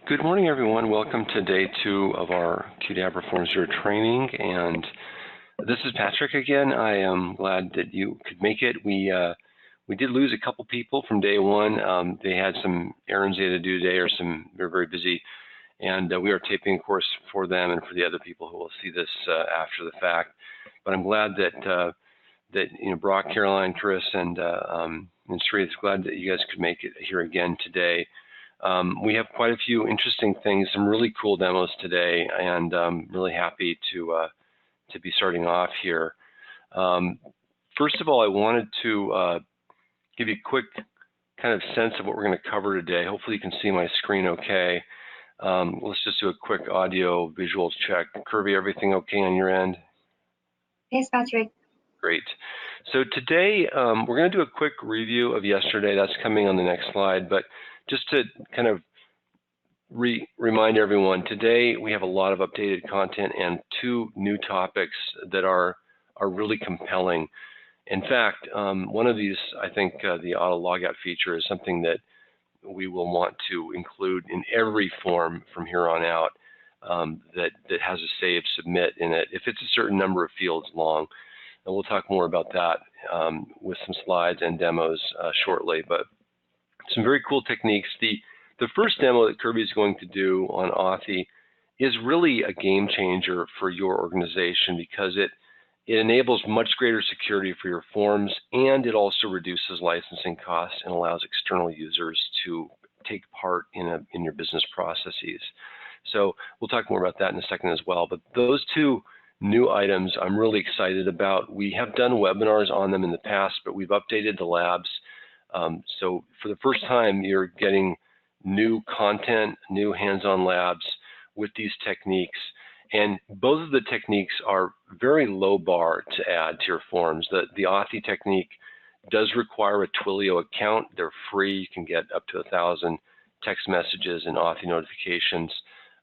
Good morning, everyone. Welcome to day 2 of our Qdabra FormsViewer training. And this is Patrick again. I am glad that you could make it. We did lose a couple people from day 1. They had some errands they had to do today, or they're very busy. And we are taping, of course, for them and for the other people who will see this after the fact. But I'm glad that Brock, Caroline, Chris, and Sri, glad that you guys could make it here again today. We have quite a few interesting things, some really cool demos today, and I'm really happy to be starting off here. First of all, I wanted to give you a quick kind of sense of what we're going to cover today. Hopefully you can see my screen okay. Let's just do a quick audio visual check. Kirby, everything okay on your end? Yes, Patrick. Great. So today we're going to do a quick review of yesterday. That's coming on the next slide, but just to kind of remind everyone, today we have a lot of updated content and 2 new topics that are really compelling. In fact, one of these, I think the auto logout feature is something that we will want to include in every form from here on out that has a save submit in it, if it's a certain number of fields long. And we'll talk more about that with some slides and demos shortly. But some very cool techniques. The first demo that Kirby is going to do on Authy is really a game changer for your organization because it enables much greater security for your forms, and it also reduces licensing costs and allows external users to take part in your business processes. So we'll talk more about that in a second as well. But those 2 new items I'm really excited about. We have done webinars on them in the past, but we've updated the labs. So for the first time, you're getting new content, new hands-on labs with these techniques. And both of the techniques are very low bar to add to your forms. The Authy technique does require a Twilio account. They're free. You can get up to 1,000 text messages and Authy notifications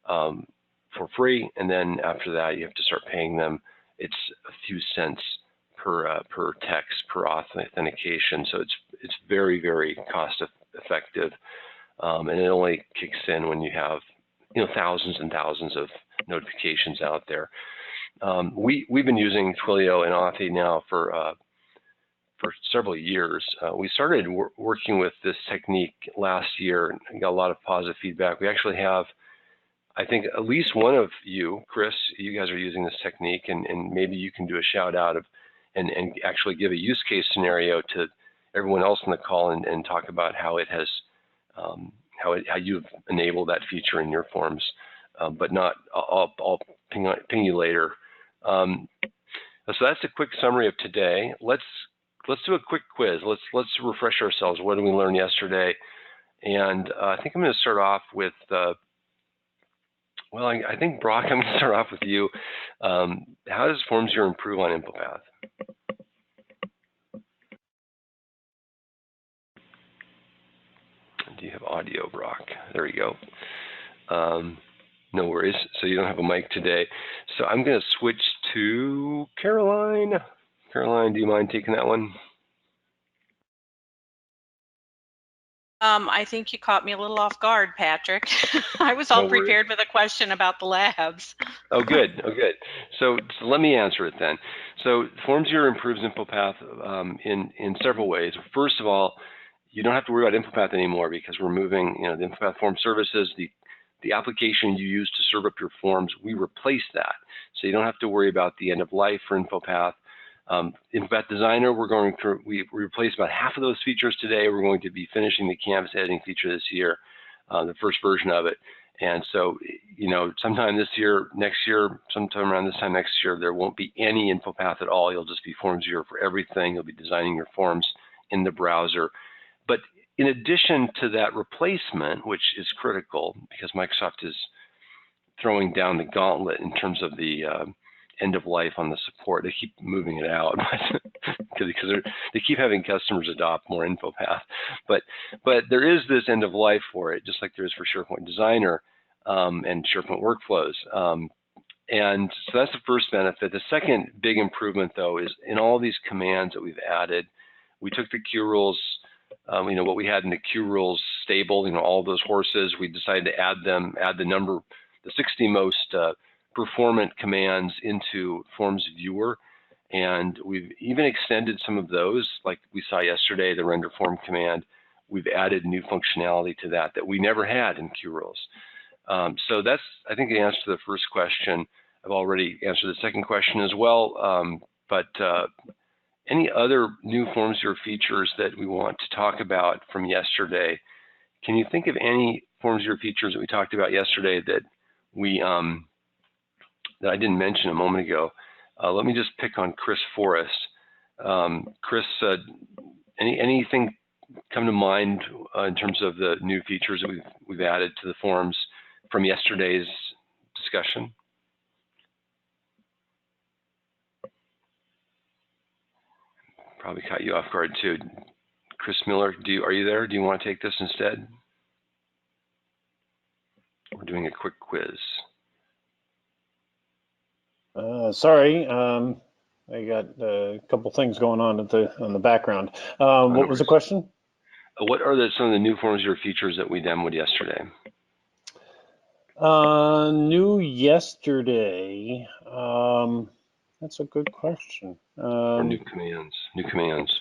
for free. And then after that, you have to start paying them. It's a few cents per text, per authentication. So it's very, very cost effective. And it only kicks in when you have thousands and thousands of notifications out there. We've been using Twilio and Authy now for several years. We started working with this technique last year and got a lot of positive feedback. We actually have, I think, at least one of you, Chris, you guys are using this technique, and maybe you can do a shout out of and actually give a use case scenario to everyone else on the call and talk about how it has how you've enabled that feature in your forms. But not, I'll ping you later. So that's a quick summary of today. Let's do a quick quiz. Let's refresh ourselves. What did we learn yesterday? And I think I'm going to start off with. Well, I think, Brock, I'm going to start off with you. How does FormsViewer improve on InfoPath? Do you have audio, Brock? There you go. No worries. So you don't have a mic today. So I'm going to switch to Caroline. Caroline, do you mind taking that one? I think you caught me a little off guard, Patrick. I was all prepared with a question about the labs. Oh, good. Oh, good. So let me answer it then. So FormsViewer improves InfoPath in several ways. First of all, you don't have to worry about InfoPath anymore because we're moving, the InfoPath form services, the application you use to serve up your forms, we replace that. So you don't have to worry about the end of life for InfoPath. InfoPath Designer, we replaced about half of those features today. We're going to be finishing the canvas editing feature this year, the first version of it. And so, sometime this year, next year, sometime around this time next year, there won't be any InfoPath at all. You'll just be FormsViewer for everything. You'll be designing your forms in the browser. But in addition to that replacement, which is critical because Microsoft is throwing down the gauntlet in terms of the end of life on the support. They keep moving it out because they keep having customers adopt more InfoPath. But there is this end of life for it, just like there is for SharePoint Designer and SharePoint Workflows. And so that's the first benefit. The second big improvement, though, is in all these commands that we've added, we took the Q rules what we had in the Q rules stable, all those horses, we decided to add the 60 most performant commands into FormsViewer. And we've even extended some of those, like we saw yesterday, the render form command. We've added new functionality to that we never had in Q rules. So that's, I think, the answer to the first question. I've already answered the second question as well, but any other new FormsViewer features that we want to talk about from yesterday? Can you think of any FormsViewer features that we talked about yesterday that that I didn't mention a moment ago? Let me just pick on Chris Forrest. Chris, anything come to mind in terms of the new features that we've added to the forms from yesterday's discussion? Probably caught you off guard too. Chris Miller, are you there? Do you want to take this instead? We're doing a quick quiz. Sorry, I got a couple things going on on the background. What was the question? What are some of the new FormsViewer features that we demoed yesterday? New yesterday. That's a good question. Or new commands. New commands.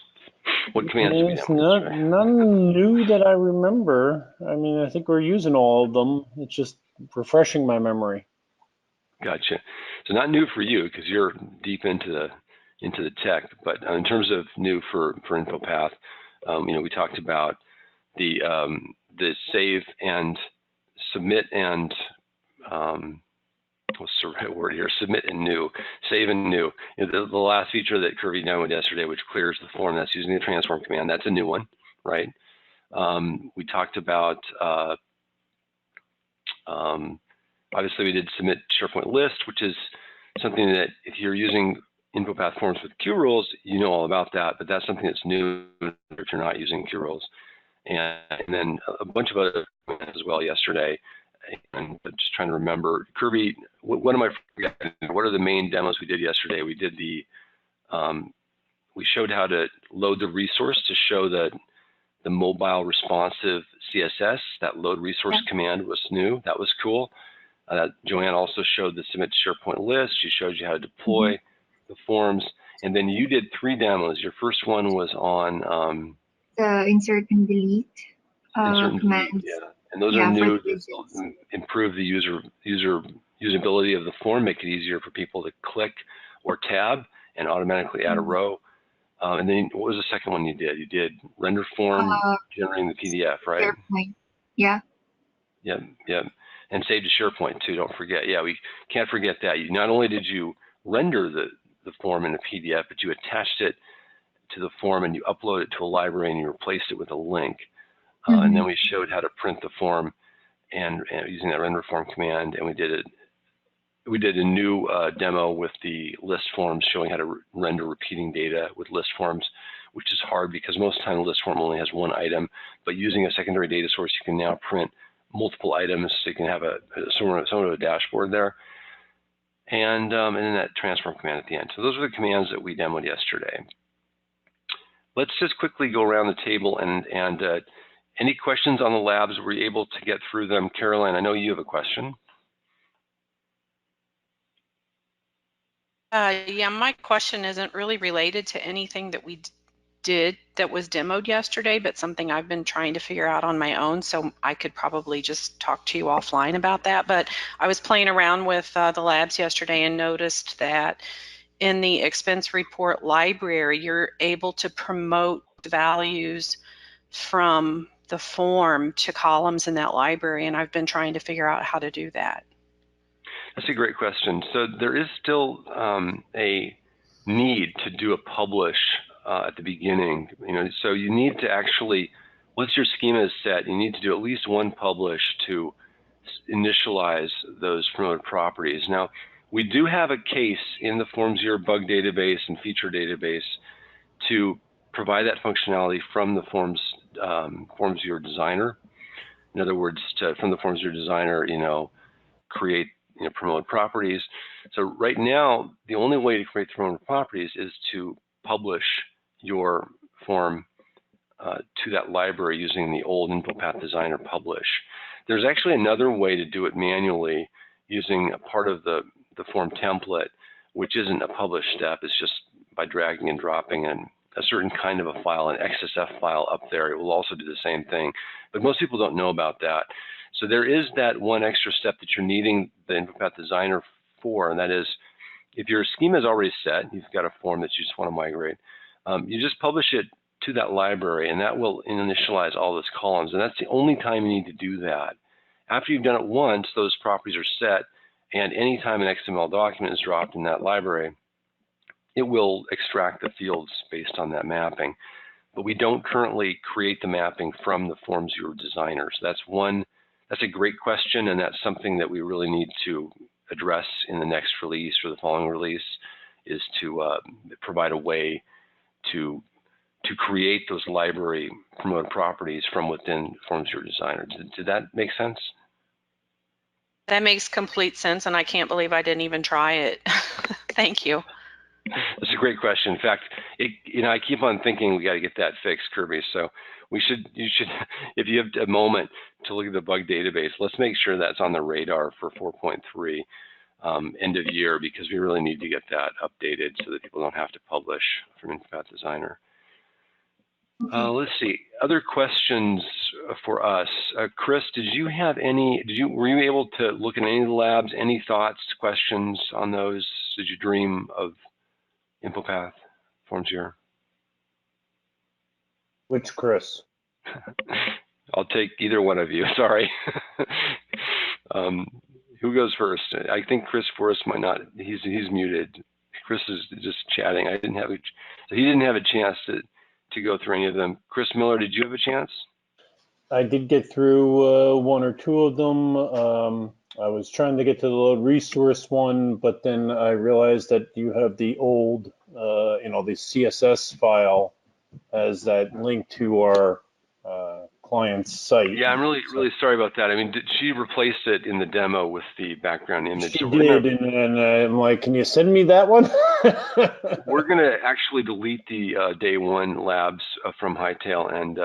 What commands did we demoed yesterday? None new that I remember. I mean, I think we're using all of them. It's just refreshing my memory. Gotcha. So not new for you because you're deep into the tech, but in terms of new for InfoPath, we talked about the save and submit and what's the right word here? Submit and new, save and new. The last feature that Kirby demoed yesterday, which clears the form, that's using the transform command. That's a new one, right? We talked about. Obviously, we did submit SharePoint list, which is something that if you're using InfoPath forms with Q rules, you know all about that, but that's something that's new if you're not using Q rules. And then a bunch of other commands as well yesterday. And just trying to remember, Kirby, what am I forgetting? What are the main demos we did yesterday? We did we showed how to load the resource to show the mobile responsive CSS. That load resource command was new. That was cool. Joanne also showed the submit SharePoint list. She showed you how to deploy the forms. And then you did 3 demos. Your first one was on the insert and delete commands. Yeah. And those are new to improve the usability of the form, make it easier for people to click or tab and automatically add a row. And then what was the second one you did? You did render form generating the PDF, right? SharePoint. Yeah. Yep. And save to SharePoint too, don't forget. Yeah, we can't forget that. Not only did you render the form in a PDF, but you attached it to the form and you upload it to a library and you replaced it with a link. And then we showed how to print the form and using that render form command, and we did a new demo with the list forms showing how to render repeating data with list forms, which is hard because most of the time the list form only has one item, but using a secondary data source, you can now print multiple items, so you can have somewhat of a dashboard there. And then that transform command at the end. So those are the commands that we demoed yesterday. Let's just quickly go around the table and any questions on the labs? Were you able to get through them? Caroline, I know you have a question. Yeah, my question isn't really related to anything that we did that was demoed yesterday, but something I've been trying to figure out on my own, so I could probably just talk to you offline about that. But I was playing around with the labs yesterday and noticed that in the expense report library, you're able to promote values from the form to columns in that library, and I've been trying to figure out how to do that. That's a great question. So there is still a need to do a publish at the beginning. So you need to actually, once your schema is set, you need to do at least one publish to initialize those promoted properties. Now, we do have a case in the FormsViewer bug database and feature database to provide that functionality from the FormsViewer designer. In other words, from the FormsViewer designer, create promoted properties. So right now, the only way to create promoted properties is to publish your form to that library using the old info path designer publish. There's actually another way to do it manually using a part of the form template, which isn't a publish step. It's just by dragging and dropping in a certain kind of a file, an XSF file up there. It will also do the same thing, but most people don't know about that. So there is that one extra step that you're needing the info path designer for, and that is, if your schema is already set, you've got a form that you just want to migrate, you just publish it to that library, and that will initialize all those columns, and that's the only time you need to do that. After you've done it once, those properties are set, and anytime an XML document is dropped in that library, it will extract the fields based on that mapping. But we don't currently create the mapping from the FormsViewer designer. So that's a great question, and that's something that we really need to address in the next release or the following release, is to provide a way to create those library promoted properties from within FormsViewer designer. Did that make sense? That makes complete sense, and I can't believe I didn't even try it. Thank you. That's a great question. In fact, I keep on thinking we got to get that fixed, Kirby. So you should, if you have a moment to look at the bug database, let's make sure that's on the radar for 4.3 end of year, because we really need to get that updated so that people don't have to publish from info path designer. Let's see, other questions for us. Chris, did you have any, were you able to look at any of the labs, any thoughts, questions on those? Did you dream of info path, FormsViewer? Which Chris? I'll take either one of you, sorry. Who goes first? I think Chris Forrest might not, he's muted. Chris is just chatting. So he didn't have a chance to go through any of them. Chris Miller, did you have a chance? I did get through one or two of them. I was trying to get to the load resource one, but then I realized that you have the old, the CSS file as that link to our client's site. Yeah, I'm really sorry about that. I mean, she replaced it in the demo with the background image. She did, and I'm like, can you send me that one? We're going to actually delete the day one labs from Hightail and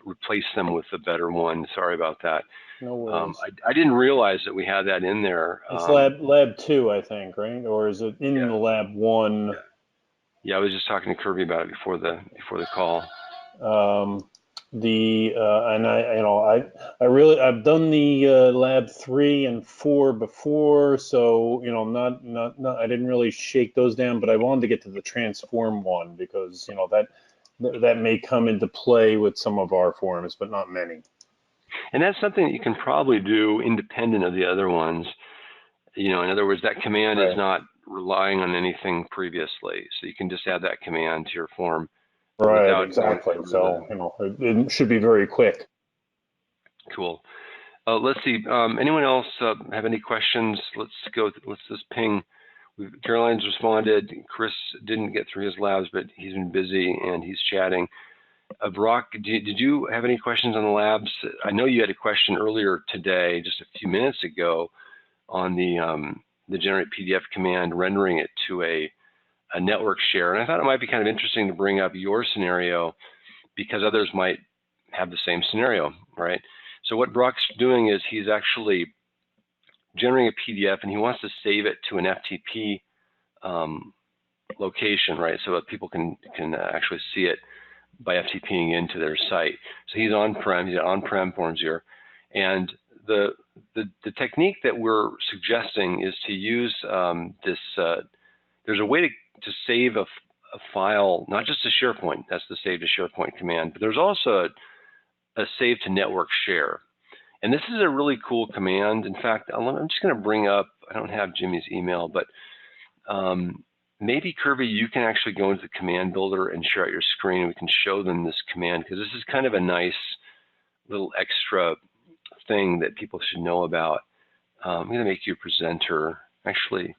replace them with a better one. Sorry about that. No worries. I didn't realize that we had that in there. It's lab 2, I think, right? Or is it in the lab 1? Yeah, I was just talking to Kirby about it before the call. I've done the lab 3 and 4 before, so I didn't really shake those down, but I wanted to get to the transform one because that may come into play with some of our forms, but not many. And that's something that you can probably do independent of the other ones. In other words, that command is not relying on anything previously, so you can just add that command to your form. Right, exactly. So, it should be very quick. Cool. Let's see. Anyone else have any questions? Let's just ping. Caroline's responded. Chris didn't get through his labs, but he's been busy and he's chatting. Brock, did you have any questions on the labs? I know you had a question earlier today, just a few minutes ago, on the generate PDF command, rendering it to a network share. And I thought it might be kind of interesting to bring up your scenario because others might have the same scenario, right? So what Brock's doing is he's actually generating a PDF and he wants to save it to an FTP location, right? So that people can actually see it by FTPing into their site. So he's on-prem, he's on-prem FormsViewer. And the technique that we're suggesting is to use there's a way to save a file, not just a SharePoint, that's the save to SharePoint command, but there's also a save to network share. And this is a really cool command. In fact, I'm just going to bring up, I don't have Jimmy's email, but maybe Kirby, you can actually go into the command builder and share out your screen and we can show them this command because this is kind of a nice little extra thing that people should know about. I'm going to make you a presenter. Actually,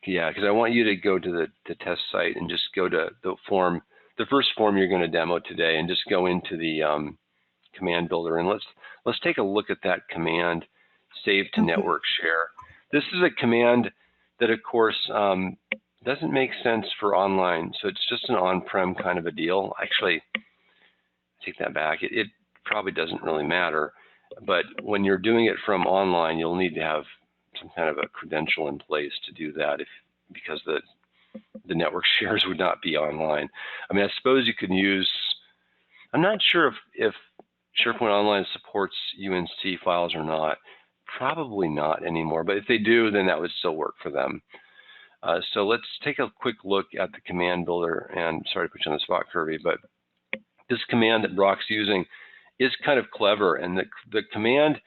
yeah, because I want you to go to the test site and just go to the first form you're going to demo today and just go into the command builder and let's take a look at that command, save to network share. This is a command that, of course, doesn't make sense for online, so it's just an on-prem kind of a deal. Actually, take that back. It probably doesn't really matter, but when you're doing it from online, you'll need to have some kind of a credential in place to do that, because the network shares would not be online. I mean, I suppose you can use, I'm not sure if SharePoint Online supports UNC files or not. Probably not anymore, but if they do, then that would still work for them. So let's take a quick look at the command builder, and sorry to put you on the spot, Kirby, but this command that Brock's using is kind of clever, and the command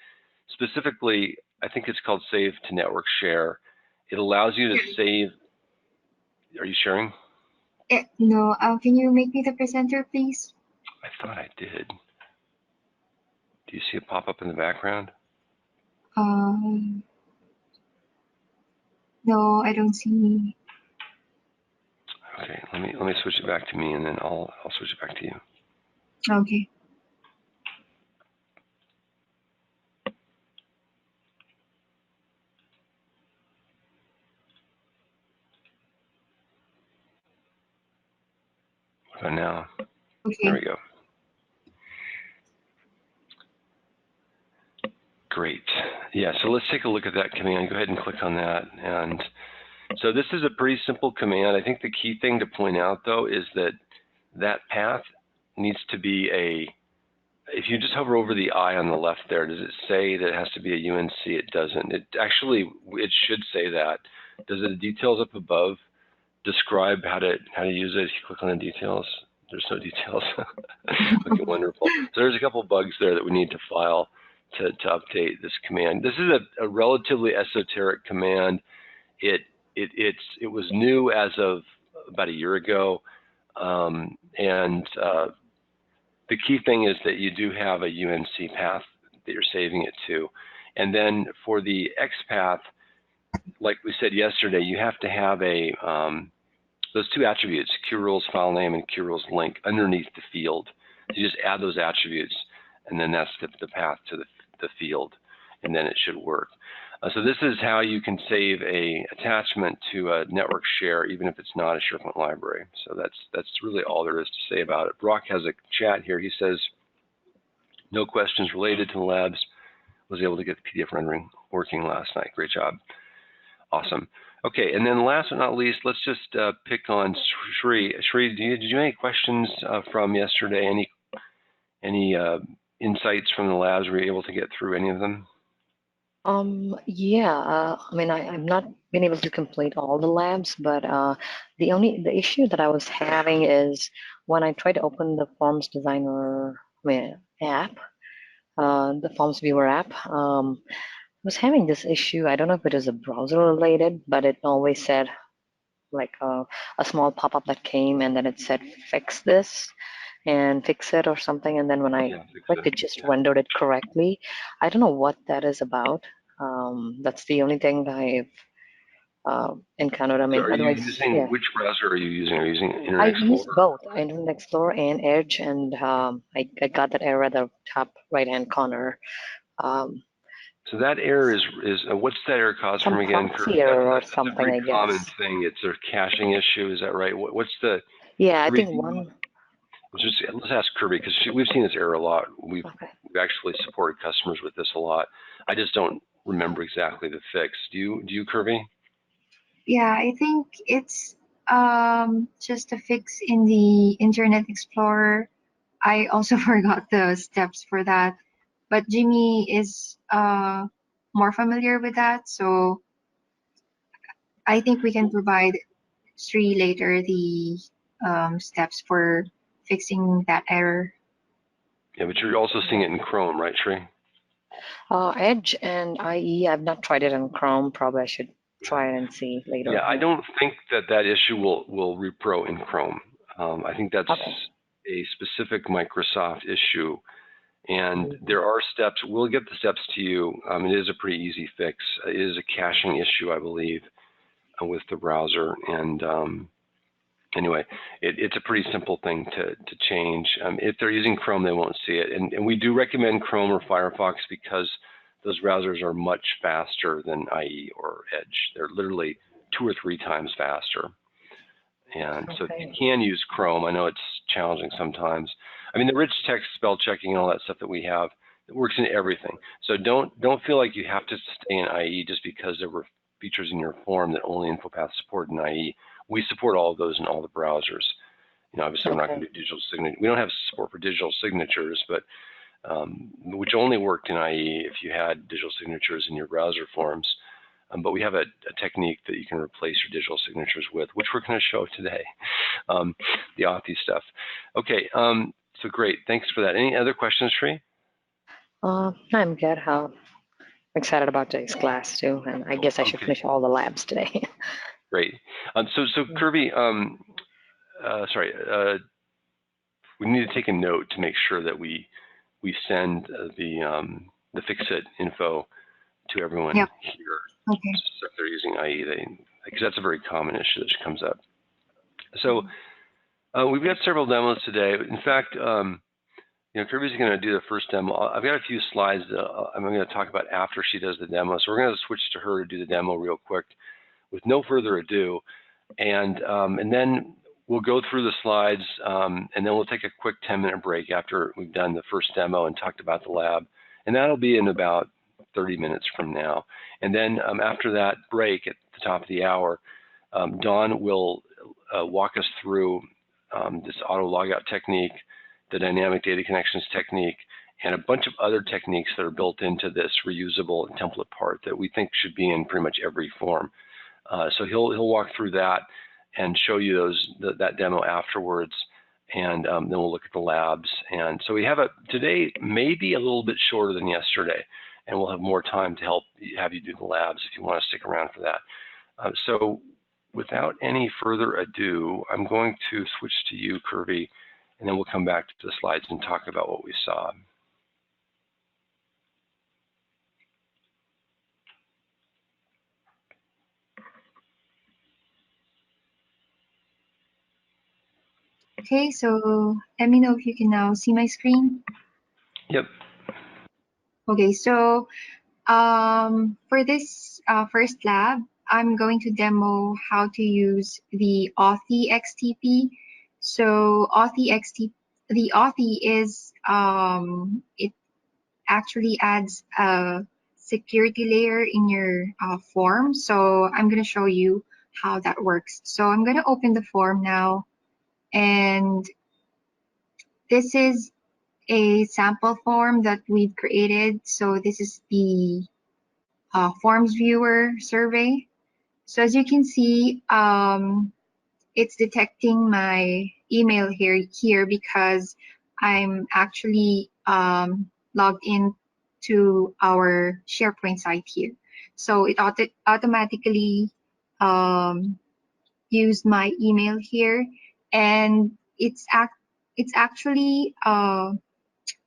specifically, I think it's called save to network share. It allows you to save. Are you sharing? No, can you make me the presenter, please? I thought I did. Do you see it pop up in the background? No, I don't see. Okay, let me switch it back to me, and then I'll switch it back to you. Okay. What about now? Okay. There we go. Great. Yeah, so let's take a look at that command. Go ahead and click on that. And so this is a pretty simple command. I think the key thing to point out, though, is that path needs to be if you just hover over the I on the left there, does it say that it has to be a UNC? It doesn't. It should say that. Does the details up above describe how to use it? If you click on the details, there's no details. Okay, wonderful. So there's a couple bugs there that we need to file to update this command. This is a relatively esoteric command. It was new as of about a year ago, and the key thing is that you do have a UNC path that you're saving it to, and then for the X path, like we said yesterday, you have to have those two attributes, QRules file name and QRules link, underneath the field. So you just add those attributes, and then that's the path to the field, and then it should work. So this is how you can save a attachment to a network share, even if it's not a SharePoint library. So that's really all there is to say about it. Brock has a chat here. He says, no questions related to the labs. Was able to get the PDF rendering working last night. Great job. Awesome. Okay, and then last but not least, let's just pick on Shri. Shri, did you have any questions from yesterday? Any insights from the labs? Were you able to get through any of them? Yeah, I mean, I've not been able to complete all the labs, but the issue that I was having is when I tried to open the Forms Designer app, the FormsViewer app, I was having this issue. I don't know if it is a browser related, but it always said like a small pop-up that came, and then it said fix this and fix it or something, and then when I clicked, it just rendered it correctly. I don't know what that is about. That's the only thing I've encountered. I mean, so are otherwise, you using, which browser are you using? Are you using Internet I Explorer? use both Internet Explorer and Edge, and I got that error at the top right-hand corner. So that error is what's that error cause from again? Proxy error or that's something, a very I guess. common thing. It's a caching issue. Is that right? What's the? Yeah, I Kirby, think one. Let's ask Kirby, because we've seen this error a lot. We've actually supported customers with this a lot. I just don't remember exactly the fix. Do you, Kirby? Yeah, I think it's just a fix in the Internet Explorer. I also forgot the steps for that, but Jimmy is more familiar with that, so I think we can provide Sri later the steps for fixing that error. Yeah, but you're also seeing it in Chrome, right, Sri? Edge and IE, I've not tried it in Chrome. Probably I should try it and see later. Yeah, I don't think that issue will repro in Chrome. I think that's a specific Microsoft issue, and there are steps. We'll get the steps to you. It is a pretty easy fix. It is a caching issue, I believe, with the browser, and anyway, it's a pretty simple thing to change. If they're using Chrome, they won't see it, and we do recommend Chrome or Firefox because those browsers are much faster than IE or Edge. They're literally 2 or 3 times faster. And so you can use Chrome. I know it's challenging sometimes. I mean, the rich text spell checking and all that stuff that we have, it works in everything. So don't feel like you have to stay in IE just because there were features in your form that only InfoPath support in IE. We support all of those in all the browsers. You know, obviously we're not going to do digital signature. We don't have support for digital signatures, but which only worked in IE if you had digital signatures in your browser forms. But we have a technique that you can replace your digital signatures with, which we're going to show today, the Authy stuff. Okay, so great. Thanks for that. Any other questions, Sri? I'm good. I'm excited about today's class too, and I guess I should finish all the labs today. Great. So Kirby, we need to take a note to make sure that we send the fix-it info to everyone here. Okay. So if they're using IE, because that's a very common issue that comes up. So we've got several demos today. In fact, you know, Kirby's going to do the first demo. I've got a few slides that I'm going to talk about after she does the demo. So we're going to switch to her to do the demo real quick with no further ado. And then we'll go through the slides, and then we'll take a quick 10-minute break after we've done the first demo and talked about the lab. And that'll be in about 30 minutes from now. And then after that break at the top of the hour, Dawn will walk us through this auto logout technique, the dynamic data connections technique, and a bunch of other techniques that are built into this reusable template part that we think should be in pretty much every form. So he'll walk through that and show you that demo afterwards, and then we'll look at the labs. And so we have today maybe a little bit shorter than yesterday, and we'll have more time to have you do the labs if you want to stick around for that. So without any further ado, I'm going to switch to you, Kirby, and then we'll come back to the slides and talk about what we saw. Okay, so let me know if you can now see my screen. Yep. Okay, so for this first lab, I'm going to demo how to use the Authy XTP. So the Authy is, it actually adds a security layer in your form. So I'm going to show you how that works. So I'm going to open the form now. And this is a sample form that we've created. So this is the FormsViewer survey. So as you can see, it's detecting my email here because I'm actually logged in to our Sharepoint site here. So it automatically used my email here, and it's actually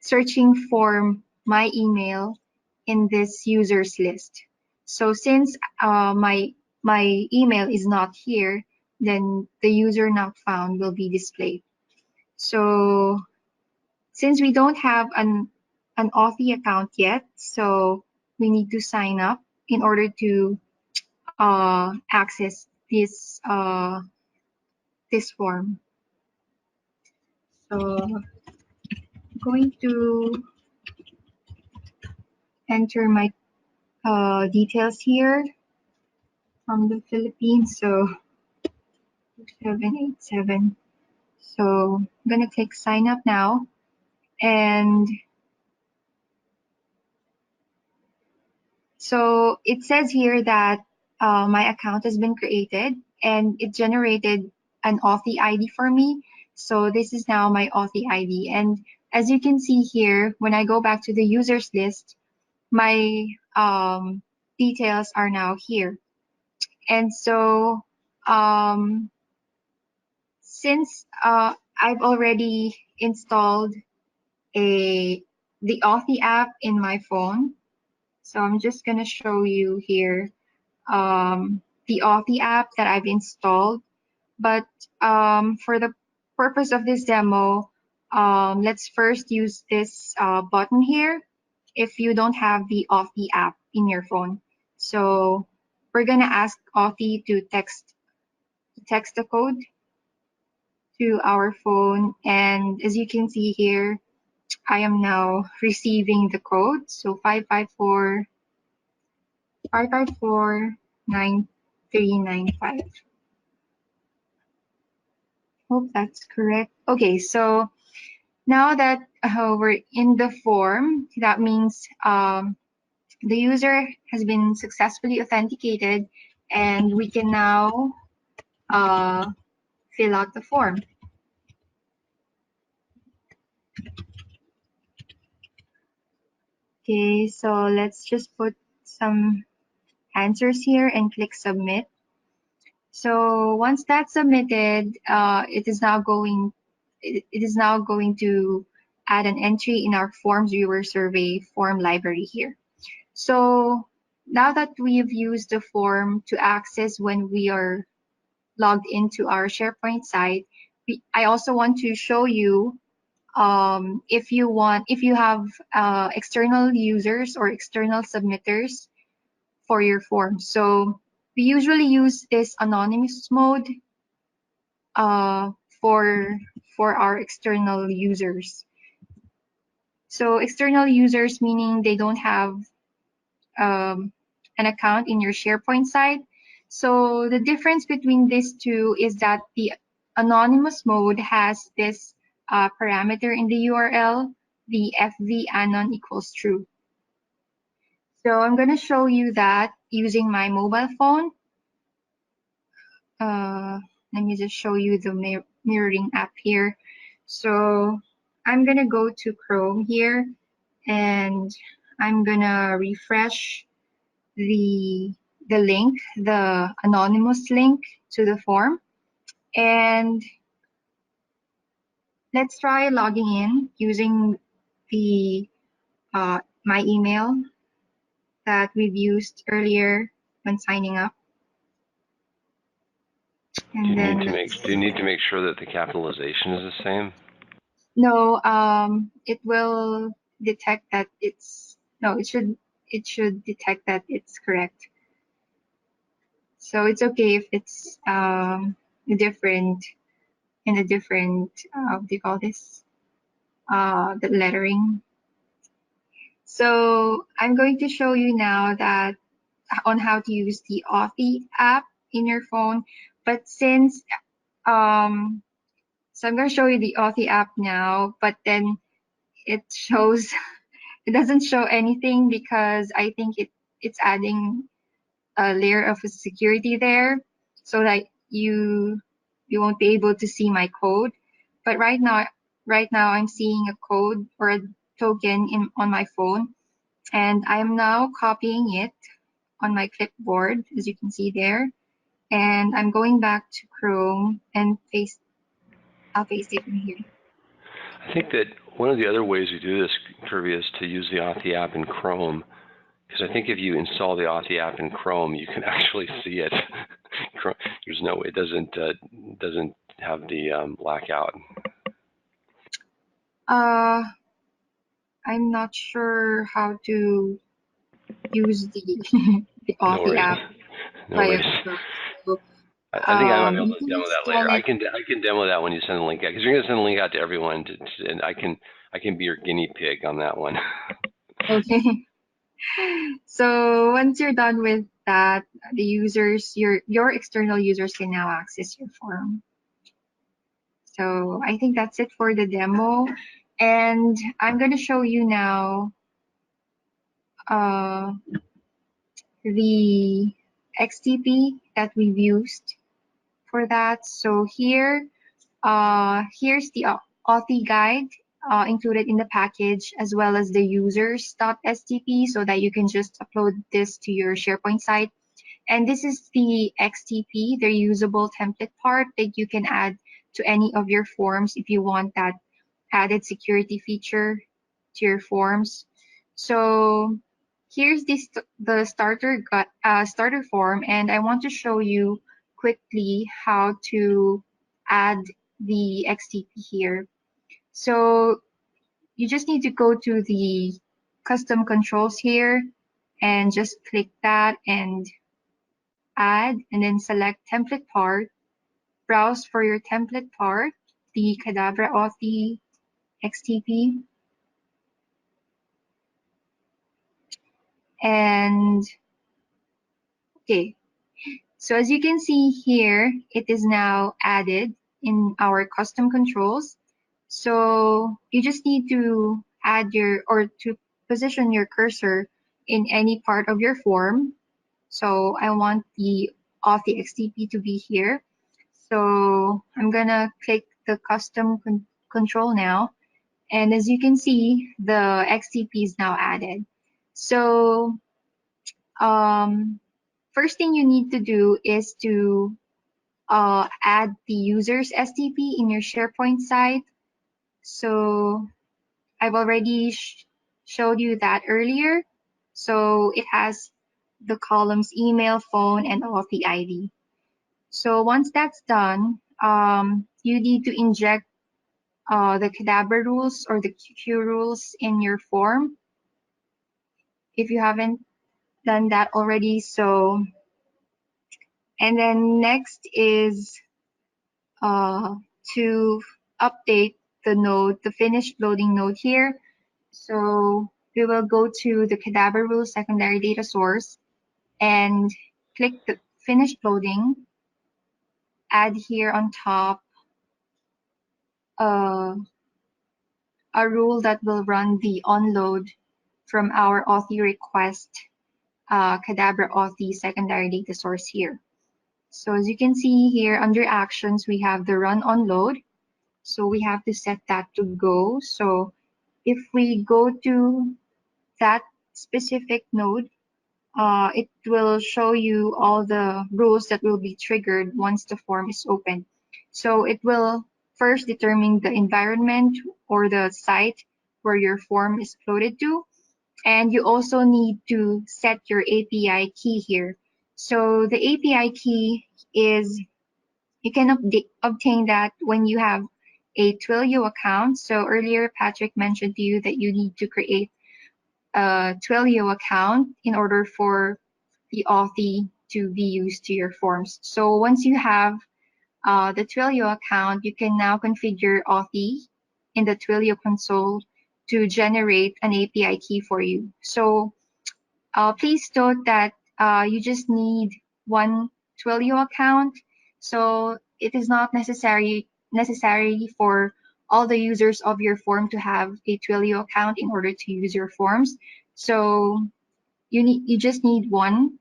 searching for my email in this users list. So since my email is not here, then the user not found will be displayed. So since we don't have an Authy account yet, so we need to sign up in order to access this this form. So I'm going to enter my details here from the Philippines. So 2787. So I'm gonna click sign up now, and so it says here that my account has been created and it generated an Authy ID for me. So this is now my Authy ID, and as you can see here, when I go back to the users list, my details are now here. And so since I've already installed the Authy app in my phone, so I'm just gonna show you here the Authy app that I've installed. But for the purpose of this demo, let's first use this button here if you don't have the Authy app in your phone. So we're gonna ask Authy to text the code to our phone. And as you can see here, I am now receiving the code. So 554-9395. Hope that's correct. Okay, so now that we're in the form, that means the user has been successfully authenticated, and we can now fill out the form. Okay, so let's just put some answers here and click submit. So once that's submitted, it is now going to add an entry in our FormsViewer survey form library here. So now that we've used the form to access when we are logged into our Sharepoint site, I also want to show you if you have external users or external submitters for your form. So we usually use this anonymous mode for our external users. So external users meaning they don't have an account in your Sharepoint site. So the difference between these two is that the anonymous mode has this parameter in the URL, the fv anon equals true. So I'm going to show you that using my mobile phone. Let me just show you the mirroring app here. So I'm going to go to Chrome here, and I'm going to refresh the link, the anonymous link to the form. And let's try logging in using the my email that we've used earlier when signing up. And do you need to make sure that the capitalization is the same? No, it will detect that it's it should detect that it's correct. So it's okay if it's different what do you call this? The lettering. So I'm going to show you now that on how to use the Authy app in your phone. But since so I'm going to show you the Authy app now, but then it doesn't show anything because I think it's adding a layer of security there so that you won't be able to see my code. But right now I'm seeing a code or a token on my phone, and I'm now copying it on my clipboard, as you can see there. And I'm going back to Chrome and I'll paste it in here. I think that one of the other ways we do this, Kirby, is to use the Authy app in Chrome. Because I think if you install the Authy app in Chrome, you can actually see it. There's no way it doesn't have the blackout. I'm not sure how to use the the Authy app. No worries. So, I think I might be able to demo that later. I can demo that when you send the link out, because you're going to send the link out to everyone, and I can be your guinea pig on that one. Okay. So once you're done with that, the users, your external users can now access your form. So I think that's it for the demo, and I'm going to show you now the XTP that we've used for that. So here's the Authy guide included in the package, as well as the users.stp, so that you can just upload this to your Sharepoint site. And this is the XTP, the reusable template part that you can add to any of your forms if you want that added security feature to your forms. So here's the starter form, and I want to show you quickly how to add the XTP here. So you just need to go to the custom controls here and just click that and add, and then select template part, browse for your template part, the Qdabra Authy XTP. And okay, so as you can see here, it is now added in our custom controls. So you just need to add to position your cursor in any part of your form. So I want the Authy XTP to be here. So I'm gonna click the custom control now. And as you can see, the XTP is now added. So first thing you need to do is to add the user's STP in your Sharepoint site. So I've already showed you that earlier. So it has the columns email, phone, and Authy ID. So once that's done, you need to inject the Qdabra rules or the Q rules in your form if you haven't done that already. So, and then next is to update the node, the finished loading node here. So we will go to the Qdabra rules secondary data source and click the finished loading, add here on top a rule that will run the onload from our Authy request Qdabra Authy secondary data source here. So as you can see here under actions, we have the run onload. So we have to set that to go. So if we go to that specific node, it will show you all the rules that will be triggered once the form is open. So it will first determine the environment or the site where your form is uploaded to. And you also need to set your API key here. So the API key is, you can obtain that when you have a Twilio account. So earlier, Patrick mentioned to you that you need to create a Twilio account in order for the Authy to be used to your forms. So once you have the Twilio account, you can now configure Authy in the Twilio console to generate an API key for you. So please note that you just need one Twilio account. So it is not necessary for all the users of your form to have a Twilio account in order to use your forms. So you just need one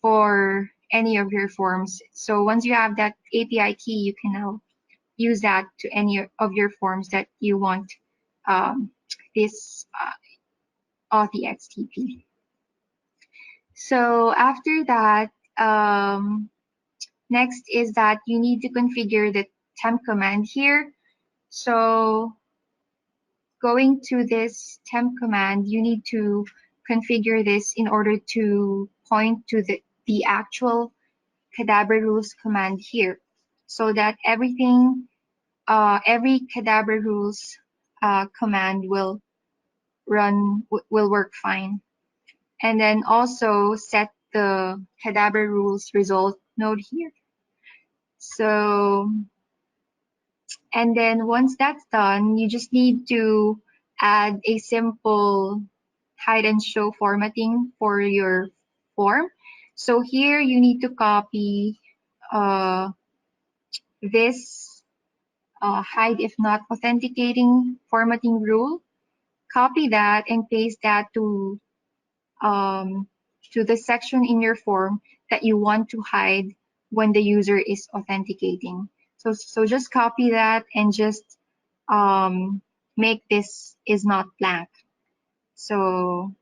for any of your forms. So once you have that API key, you can now use that to any of your forms that you want this Authy XTP. So after that, next is that you need to configure the temp command here. So going to this temp command, you need to configure this in order to point to the actual Qdabra rules command here, so that everything, every Qdabra rules command will work fine. And then also set the Qdabra rules result node here. So, and then once that's done, you just need to add a simple hide and show formatting for your form. So here you need to copy this hide if not authenticating formatting rule. Copy that and paste that to the section in your form that you want to hide when the user is authenticating. So just copy that and just make this is not blank. So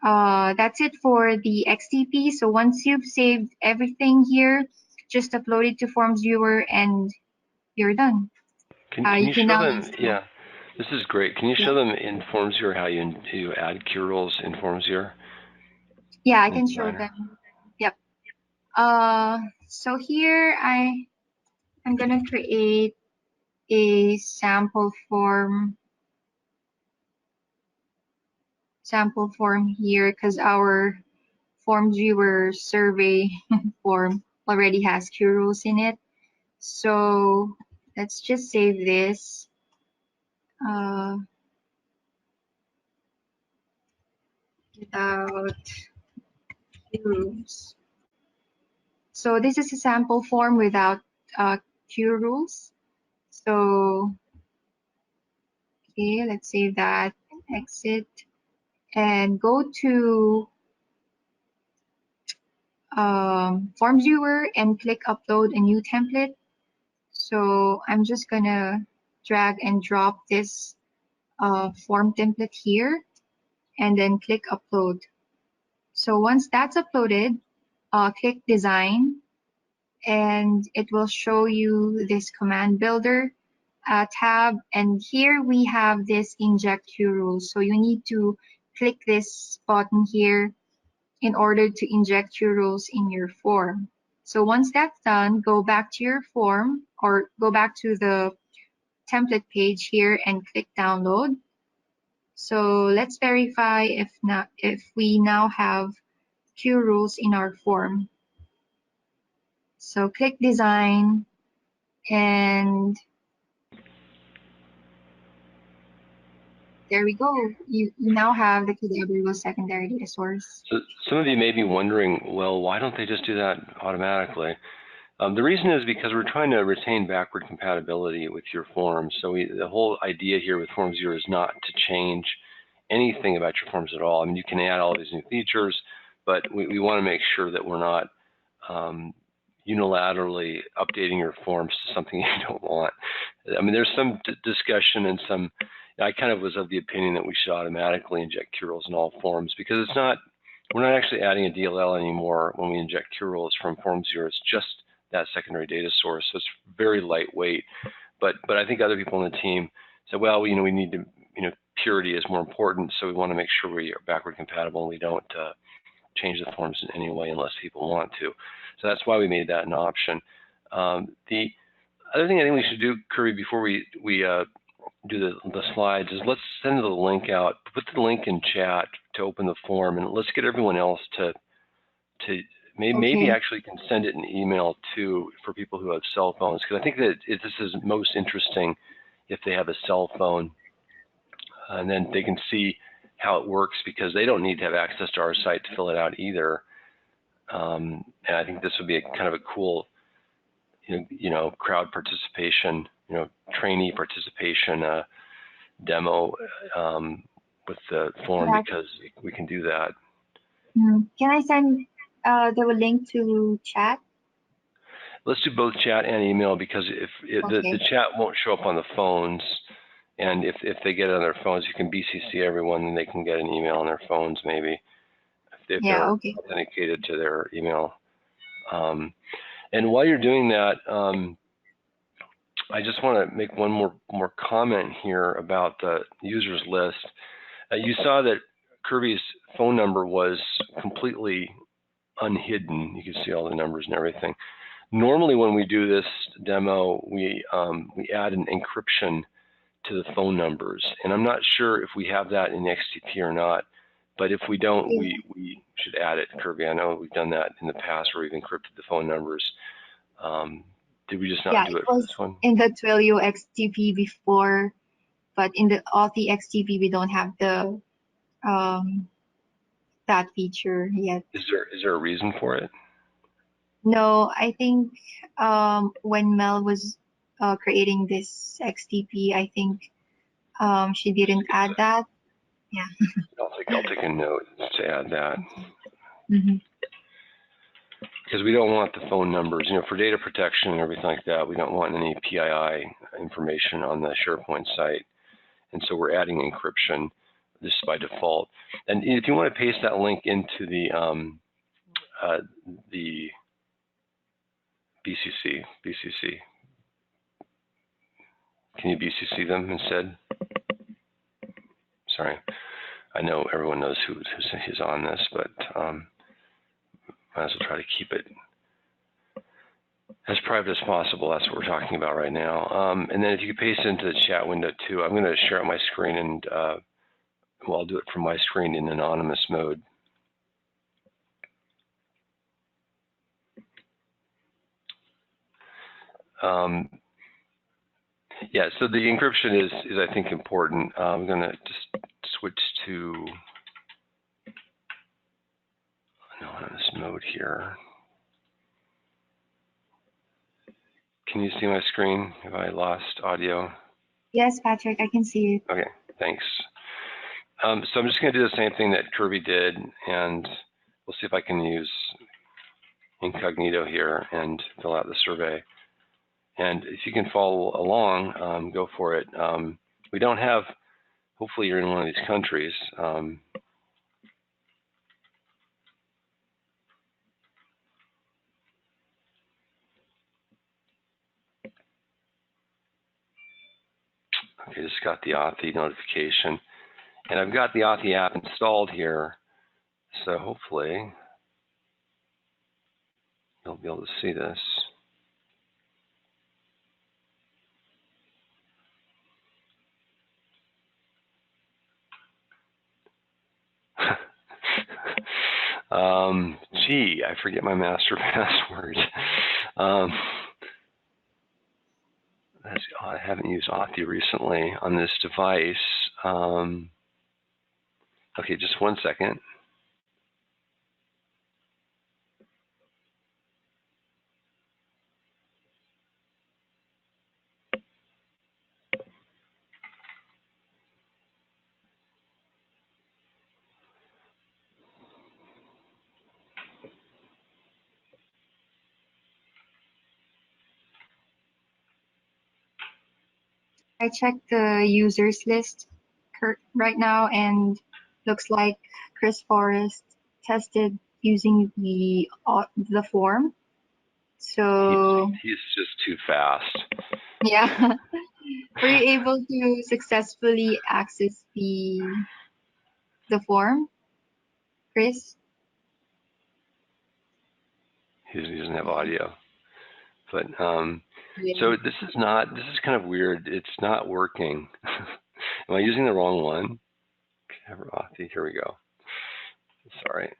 that's it for the XTP. So once you've saved everything here, just upload it to FormsViewer and you're done. Can you show now them? Yeah, this is great. Can you show them in FormsViewer how you add key rules in FormsViewer? Yeah, I can show them. Yep. So here I'm gonna create a sample form here because our FormsViewer survey form already has Q rules in it. So let's just save this. Without Q rules. So this is a sample form without Q rules. So, okay, let's save that, exit, and go to FormsViewer and click upload a new template. So I'm just gonna drag and drop this form template here and then click upload. So once that's uploaded, click design and it will show you this command builder tab, and here we have this inject Q rules. So you need to click this button here in order to inject Q rules in your form. So once that's done, go back to your form or go back to the template page here and click download. So let's verify if we now have Q rules in our form. So click design and there we go. You now have the Qdabra secondary data source. So some of you may be wondering, well, why don't they just do that automatically? The reason is because we're trying to retain backward compatibility with your forms. So the whole idea here with FormsViewer is not to change anything about your forms at all. I mean, you can add all these new features, but we want to make sure that we're not unilaterally updating your forms to something you don't want. I mean, there's some discussion and some, I kind of was of the opinion that we should automatically inject Q rules in all forms because it's not, we're not actually adding a DLL anymore when we inject Q rules from FormsViewer. It's just that secondary data source, so it's very lightweight. But I think other people on the team said, well, we need to, purity is more important, so we want to make sure we are backward compatible and we don't change the forms in any way unless people want to. So that's why we made that an option. The other thing I think we should do, Kirby, before we do the slides is let's send the link out, put the link in chat to open the form, and let's get everyone else to maybe actually can send it in email too for people who have cell phones, because I think that this is most interesting if they have a cell phone, and then they can see how it works because they don't need to have access to our site to fill it out either. And I think this would be a kind of a cool, crowd participation, trainee participation demo with the form because we can do that. Can I send the link to chat? Let's do both chat and email because if the chat won't show up on the phones, and if they get it on their phones, you can BCC everyone and they can get an email on their phones maybe if they're authenticated to their email. And while you're doing that, I just want to make one more comment here about the users list. You saw that Kirby's phone number was completely unhidden. You can see all the numbers and everything. Normally, when we do this demo, we add an encryption to the phone numbers, and I'm not sure if we have that in XDP or not. But if we don't, we should add it, Kirby. I know we've done that in the past where we've encrypted the phone numbers. Did we just not do it for this one? In the Twilio XDP before, but in the Authy XDP we don't have the that feature yet. Is there a reason for it? No, I think when Mel was creating this XDP, I think she didn't add that. Yeah. I'll take a note to add that. Because we don't want the phone numbers, for data protection and everything like that. We don't want any PII information on the Sharepoint site, and so we're adding encryption just by default. And if you want to paste that link into the BCC, can you BCC them instead? Sorry, I know everyone knows who's on this, but might as well try to keep it as private as possible. That's what we're talking about right now. And then if you could paste it into the chat window too. I'm going to share out my screen and I'll do it from my screen in anonymous mode. Yeah, so the encryption is I think important. I'm going to just switch to anonymous mode here. Can you see my screen? Have I lost audio? Yes, Patrick, I can see it. Okay, thanks. So I'm just going to do the same thing that Kirby did, and we'll see if I can use incognito here and fill out the survey. And if you can follow along, go for it. We don't have, hopefully you're in one of these countries. Okay, just got the Authy notification. And I've got the Authy app installed here, so hopefully you'll be able to see this. Gee, I forget my master password. I haven't used Authy recently on this device. Okay, just one second. I checked the users list right now, and looks like Chris Forrest tested using the form. So he's just too fast. yeah, were you able to successfully access the form, Chris? He doesn't have audio, but Yeah. so this is kind of weird. It's not working. Am I using the wrong one? Authy, here we go. Sorry.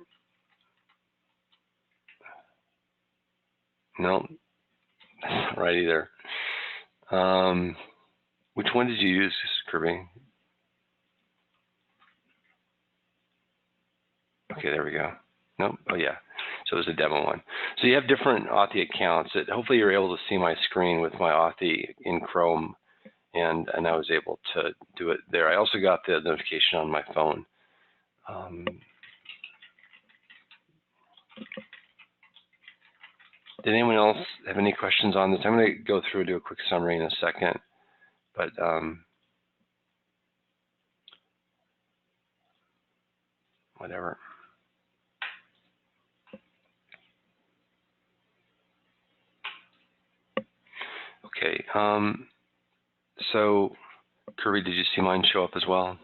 No, that's not right either. Which one did you use, Kirby? Okay, there we go. Nope. Oh yeah. So it was a demo one. So you have different Authy accounts. Hopefully you're able to see my screen with my Authy in Chrome, and I was able to do it there. I also got the notification on my phone. Did anyone else have any questions on this? I'm going to go through and do a quick summary in a second, but whatever. Okay, so Kirby, did you see mine show up as well?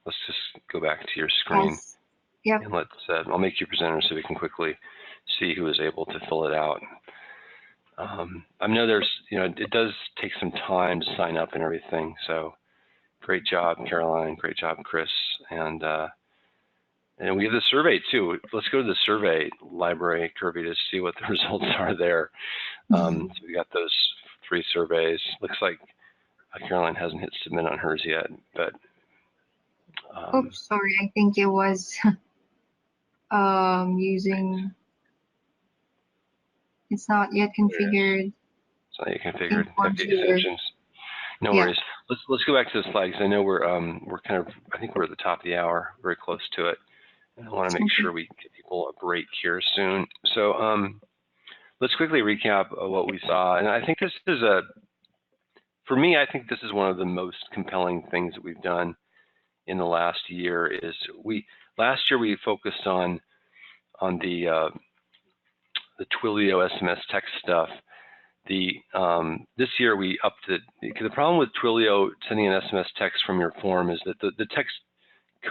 Let's just go back to your screen. Yes. Yep. And let's, I'll make you presenter so we can quickly see who is able to fill it out. I know there's, it does take some time to sign up and everything, so great job, Caroline, great job, Chris, and we have the survey too. Let's go to the survey library, Kirby, to see what the results are there. So we got those 3 surveys. Looks like Caroline hasn't hit submit on hers yet, but. Oops, sorry. I think it was using. It's not yet configured. It's not yet configured. Okay, FormsViewer. extensions. No worries. Let's go back to the slide because I know we're kind of, I think we're at the top of the hour, very close to it. And I want to make sure we get people a break here soon. So let's quickly recap what we saw. And I think this is for me, I think this is one of the most compelling things that we've done in the last year. Is last year we focused on the Twilio SMS text stuff. This year we upped it, because the problem with Twilio sending an SMS text from your form is that the text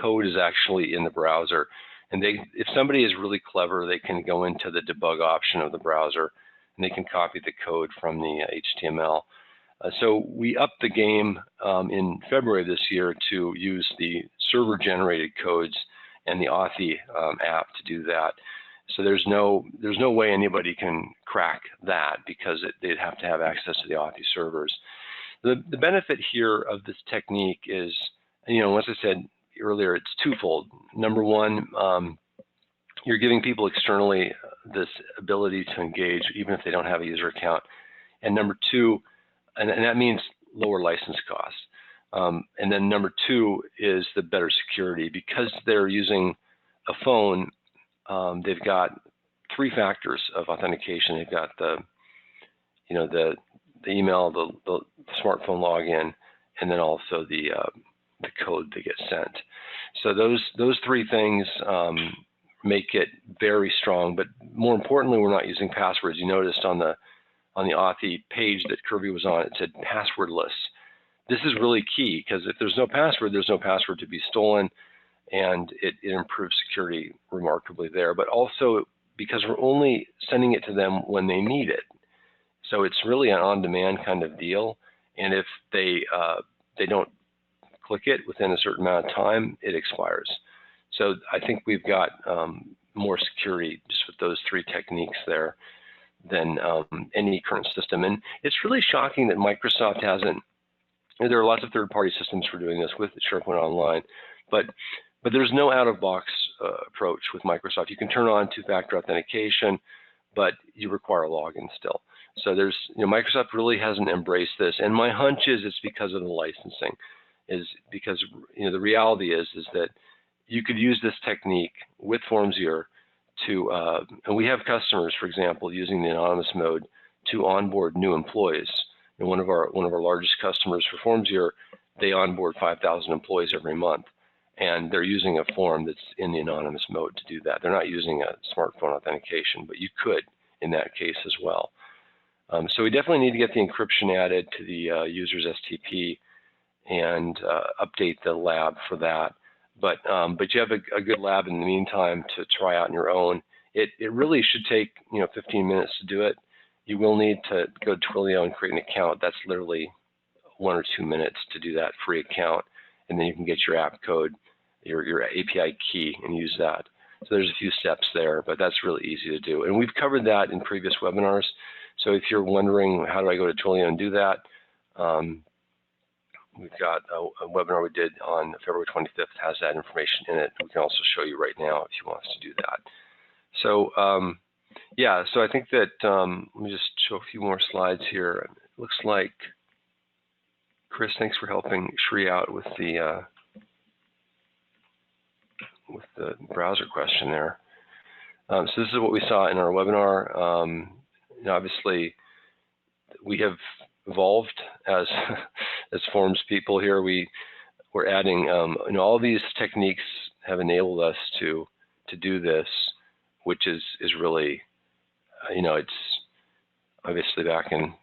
code is actually in the browser, and if somebody is really clever, they can go into the debug option of the browser and they can copy the code from the HTML. So we upped the game in February of this year to use the server-generated codes and the Authy app to do that. So there's no way anybody can crack that because they'd have to have access to the Authy servers. The benefit here of this technique is, as I said earlier, it's twofold. Number one, you're giving people externally this ability to engage even if they don't have a user account. And number two, and that means lower license costs. And then number two is the better security. Because they're using a phone, they've got 3 factors of authentication. They've got the email, the smartphone login, and then also the code they get sent. So those 3 things make it very strong. But more importantly, we're not using passwords. You noticed on the Authy page that Kirby was on, it said passwordless. This is really key because if there's no password to be stolen, and it improves security remarkably there. But also because we're only sending it to them when they need it. So it's really an on-demand kind of deal. And if they don't click it within a certain amount of time, it expires. So I think we've got more security just with those 3 techniques there than any current system. And it's really shocking that Microsoft hasn't. There are lots of third-party systems for doing this with Sharepoint Online, but there's no out-of-box approach with Microsoft. You can turn on 2-factor authentication, but you require a login still. So there's, Microsoft really hasn't embraced this, and my hunch is it's because of the licensing. Is because the reality is that you could use this technique with FormsViewer to, and we have customers, for example, using the anonymous mode to onboard new employees. And one of our largest customers for FormsViewer, they onboard 5,000 employees every month, and they're using a form that's in the anonymous mode to do that. They're not using a smartphone authentication, but you could in that case as well. So we definitely need to get the encryption added to the user's STP and update the lab for that. But you have a good lab in the meantime to try out on your own. It really should take 15 minutes to do it. You will need to go to Twilio and create an account. That's literally 1 or 2 minutes to do that free account, and then you can get your app code, your API key, and use that. So there's a few steps there, but that's really easy to do. And we've covered that in previous webinars. So if you're wondering how do I go to Twilio and do that, we've got a webinar we did on February 25th has that information in it. We can also show you right now if you want us to do that. So yeah, so I think that let me just show a few more slides here. It looks like Chris, thanks for helping Shri out with the browser question there. So this is what we saw in our webinar. Obviously, we have evolved as Forms people here. We're adding, all these techniques have enabled us to do this, which is really, it's obviously back in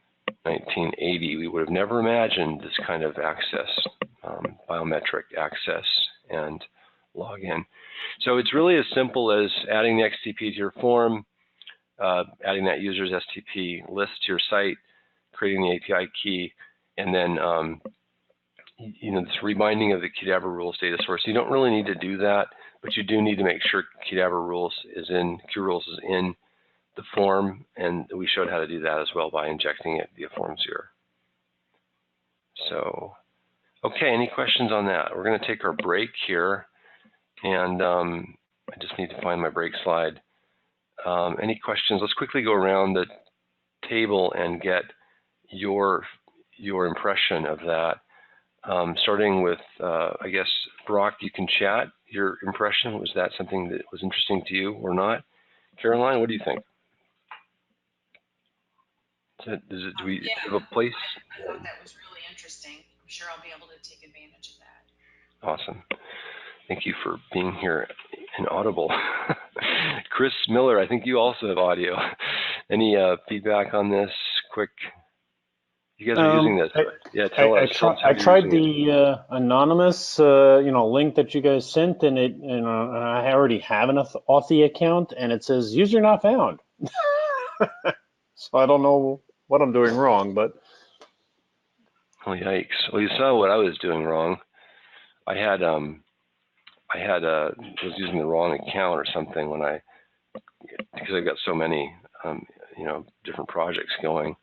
1980, we would have never imagined this kind of access, biometric access and login. So it's really as simple as adding the XTP to your form, adding that user's STP list to your site, creating the API key, and then this reminding of the Qdabra rules data source. You don't really need to do that, but you do need to make sure Qdabra rules is in the form, and we showed how to do that as well by injecting it via FormsViewer. So, okay, any questions on that? We're going to take our break here, and I just need to find my break slide. Any questions? Let's quickly go around the table and get your impression of that. Starting with, I guess, Brock, you can chat your impression. Was that something that was interesting to you or not? Caroline, what do you think? Do we have a place? I thought that was really interesting. I'm sure I'll be able to take advantage of that. Awesome. Thank you for being here in Audible. Chris Miller, I think you also have audio. Any feedback on this? Quick. You guys are using this. Yeah, tell us. I tried the anonymous, link that you guys sent, and I already have an Authy account, and it says user not found. So I don't know what I'm doing wrong, but. Oh, yikes! Well, you saw what I was doing wrong. I was using the wrong account or something when I because I've got so many, you know, different projects going.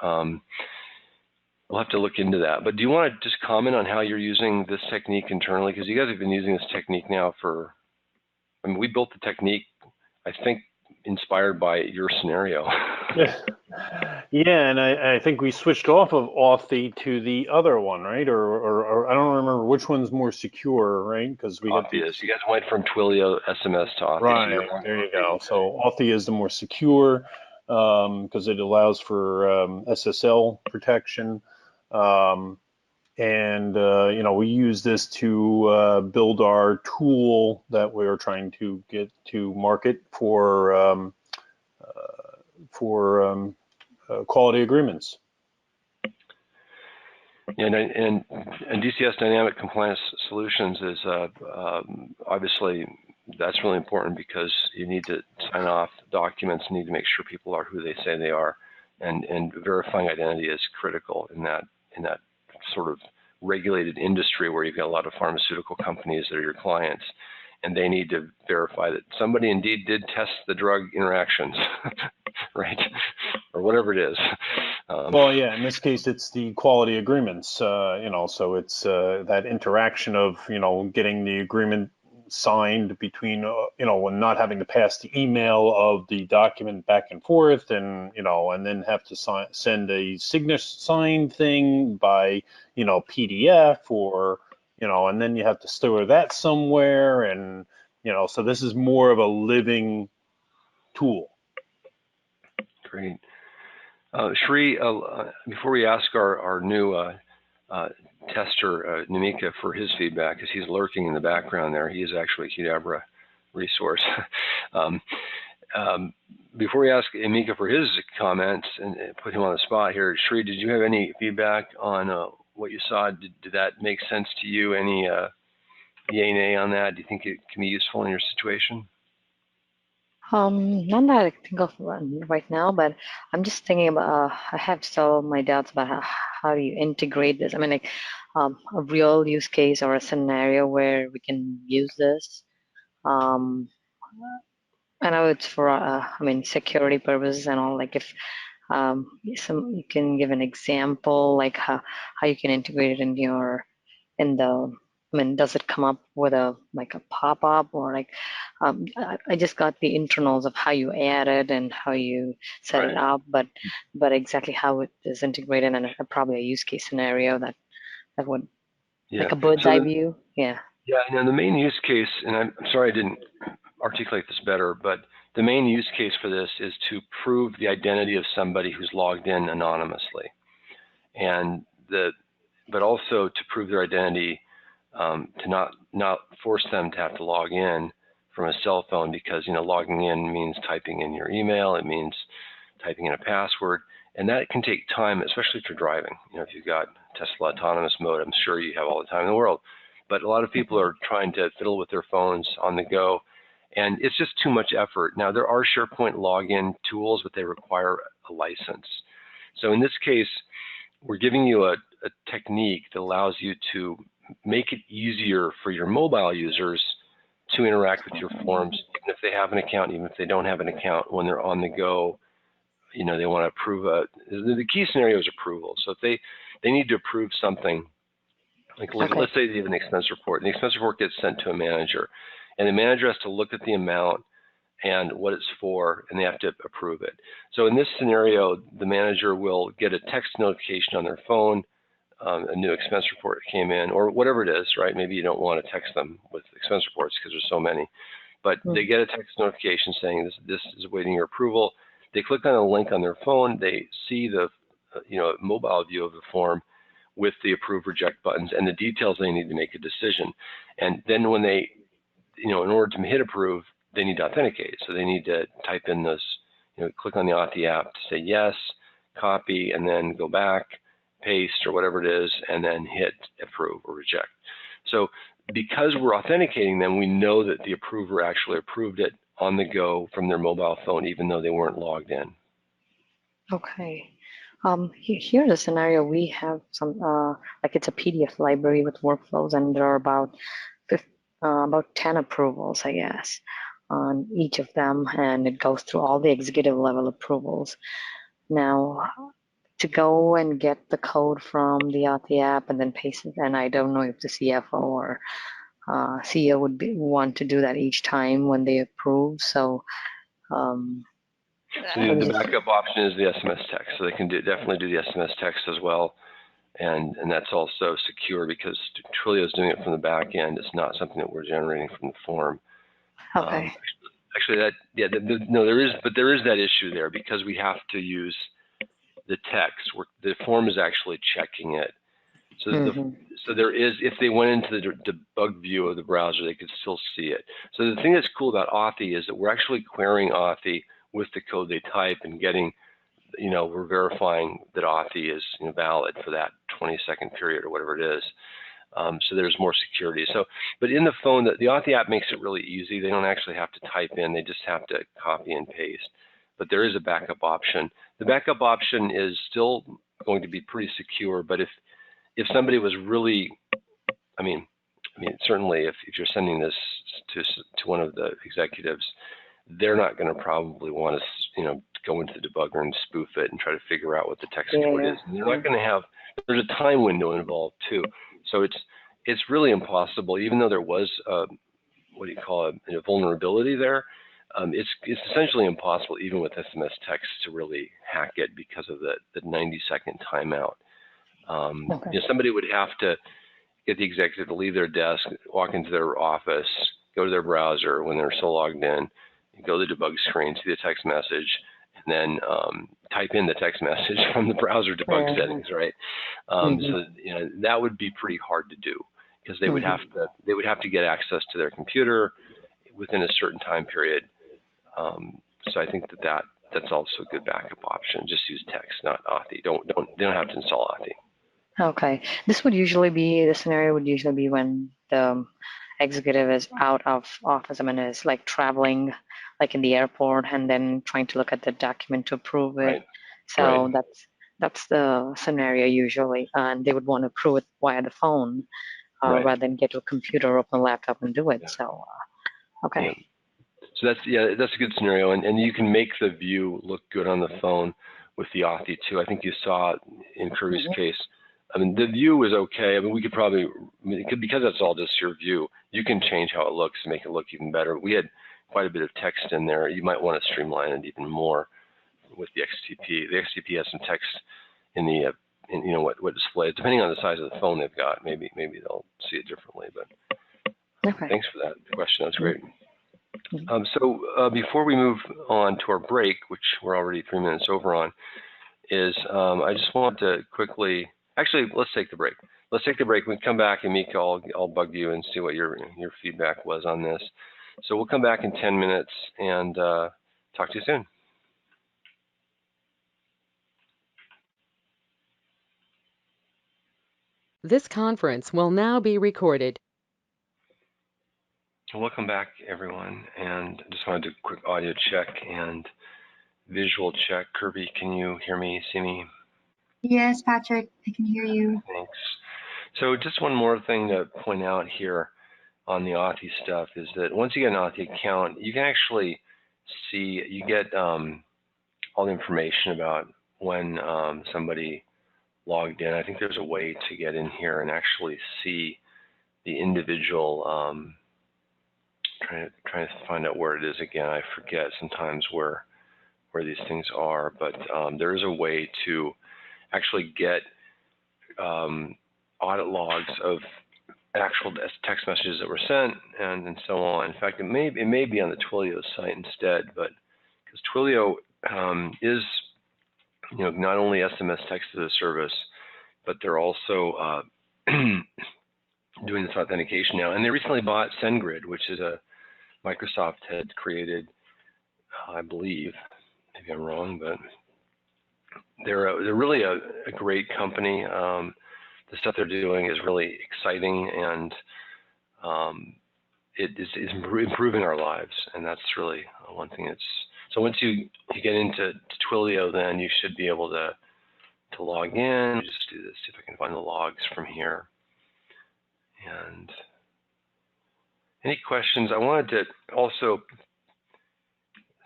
We'll have to look into that. But do you want to just comment on how you're using this technique internally? Because you guys have been using this technique now for, I mean, we built the technique, I think, inspired by your scenario. Yeah, and I think we switched off of Authy to the other one, right? Or I don't remember which one's more secure, right? Because we got Authy is. You guys went from Twilio SMS to Authy. Right, So there you go. So Authy is the more secure because it allows for SSL protection. You know, we use this to build our tool that we're trying to get to market for quality agreements. and DCS Dynamic Compliance Solutions is obviously that's really important because you need to sign off documents, need to make sure people are who they say they are, and verifying identity is critical in that sort of regulated industry where you've got a lot of pharmaceutical companies that are your clients, and they need to verify that somebody indeed did test the drug interactions, right, or whatever it is. Well, yeah, in this case, it's the quality agreements, you know, so it's that interaction of, you know, getting the agreement signed between, you know, and not having to pass the email of the document back and forth and, you know, and then have to send a signed thing by, you know, PDF or, you know, and then you have to store that somewhere. And, you know, so this is more of a living tool. Great. Shri, before we ask our new tester, Namika, for his feedback, because he's lurking in the background there, he is actually a Qdabra resource. Before we ask Namika for his comments and put him on the spot here, Shri, did you have any feedback on what you saw? Did that make sense to you? Any yay, nay on that? Do you think it can be useful in your situation? None that I think of right now, but I'm just thinking about, I have still my doubts about how do you integrate this. I mean, like a real use case or a scenario where we can use this. I know it's for, I mean, security purposes and all, like if you can give an example, like how you can integrate it I mean, does it come up with like a pop-up or like, I just got the internals of how you add it and how you set it up, but exactly how it is integrated and probably a use case scenario that would, like a bird's eye view. Yeah. Yeah, and the main use case, and I'm sorry I didn't articulate this better, but the main use case for this is to prove the identity of somebody who's logged in anonymously, and but also to prove their identity, to not force them to have to log in from a cell phone, because logging in means typing in your email, it means typing in a password, and that can take time, especially if you're driving. If you've got Tesla autonomous mode, I'm sure you have all the time in the world, but a lot of people are trying to fiddle with their phones on the go, and it's just too much effort. Now, there are SharePoint login tools, but they require a license. So in this case, we're giving you a technique that allows you to make it easier for your mobile users to interact with your forms, even if they have an account, even if they don't have an account. When they're on the go, they want to approve the key scenario is approval. So if they need to approve something, like let's say they have an expense report, and the expense report gets sent to a manager, and the manager has to look at the amount and what it's for, and they have to approve it. So in this scenario, the manager will get a text notification on their phone, a new expense report came in, or whatever it is, right? Maybe you don't want to text them with expense reports because there's so many, but they get a text notification saying this is awaiting your approval. They click on a link on their phone, they see the mobile view of the form with the approve reject buttons and the details they need to make a decision. And then when they, in order to hit approve, they need to authenticate. So they need to type in this, click on the Authy app to say yes, copy, and then go back, paste, or whatever it is, and then hit approve or reject. So because we're authenticating them, we know that the approver actually approved it on the go from their mobile phone, even though they weren't logged in. Okay. Here's a scenario. We have some, like it's a PDF library with workflows, and there are about 10 approvals, I guess. on each of them, and it goes through all the executive level approvals. Now, to go and get the code from the Authy app and then paste it, and I don't know if the CFO or CEO would want to do that each time when they approve. So, so the backup option is the SMS text, so they can definitely do the SMS text as well, and that's also secure because Twilio is doing it from the back end. It's not something that we're generating from the form. Okay. Actually, no, there is that issue there because we have to use the text. The form is actually checking it. So, so there is, if they went into the debug view of the browser, they could still see it. So the thing that's cool about Authy is that we're actually querying Authy with the code they type and getting, we're verifying that Authy is valid for that 20-second period or whatever it is. So there's more security. So, but in the phone, the Authy app makes it really easy. They don't actually have to type in; they just have to copy and paste. But there is a backup option. The backup option is still going to be pretty secure. But if somebody was really, I mean, certainly if you're sending this to one of the executives, they're not going to probably want to, go into the debugger and spoof it and try to figure out what the text code is. And they're not going to have. There's a time window involved too. So it's really impossible, even though there was a vulnerability there. It's essentially impossible, even with SMS text, to really hack it because of the 90-second timeout. Somebody would have to get the executive to leave their desk, walk into their office, go to their browser when they're still logged in, go to the debug screen, see the text message, and then type in the text message from the browser debug settings, right? So that would be pretty hard to do because they would have to get access to their computer within a certain time period. So I think that's also a good backup option. Just use text, not Authy. They don't have to install Authy. Okay, this would usually be, the scenario would usually be when the executive is out of office, is like traveling, like in the airport, and then trying to look at the document to approve it. Right. So that's the scenario usually, and they would want to approve it via the phone rather than get to a computer or open a laptop and do it. Yeah. So, okay. Yeah. So that's a good scenario, and you can make the view look good on the phone with the Authy too. I think you saw in Kirby's case. The view was okay. We could probably, because that's all just your view, you can change how it looks and make it look even better. We had quite a bit of text in there. You might want to streamline it even more with the XTP. The XTP has some text in the, what displays, depending on the size of the phone they've got. Maybe they'll see it differently. But thanks for that question. That's great. So before we move on to our break, which we're already 3 minutes over on, is I just want to quickly. Actually, let's take the break. Let's take the break. When we come back, and Mika, I'll bug you and see what your feedback was on this. So we'll come back in 10 minutes and talk to you soon. This conference will now be recorded. Welcome back, everyone. And just wanted to do a quick audio check and visual check. Kirby, can you hear me, see me? Yes, Patrick, I can hear you. Thanks. So just one more thing to point out here on the Authy stuff is that once you get an Authy account, you can actually see, you get all the information about when somebody logged in. I think there's a way to get in here and actually see the individual, trying to find out where it is again. I forget sometimes where these things are, but there is a way to actually get audit logs of actual text messages that were sent and so on. In fact, it may be on the Twilio site instead, but because Twilio is not only SMS text as a service, but they're also doing this authentication now. And they recently bought SendGrid, which is a Microsoft had created, I believe. Maybe I'm wrong, but they're really a great company. The stuff they're doing is really exciting, and it is improving our lives, and that's really one thing. So once you get into Twilio, then you should be able to log in. Just do this, see if I can find the logs from here. And any questions? I wanted to also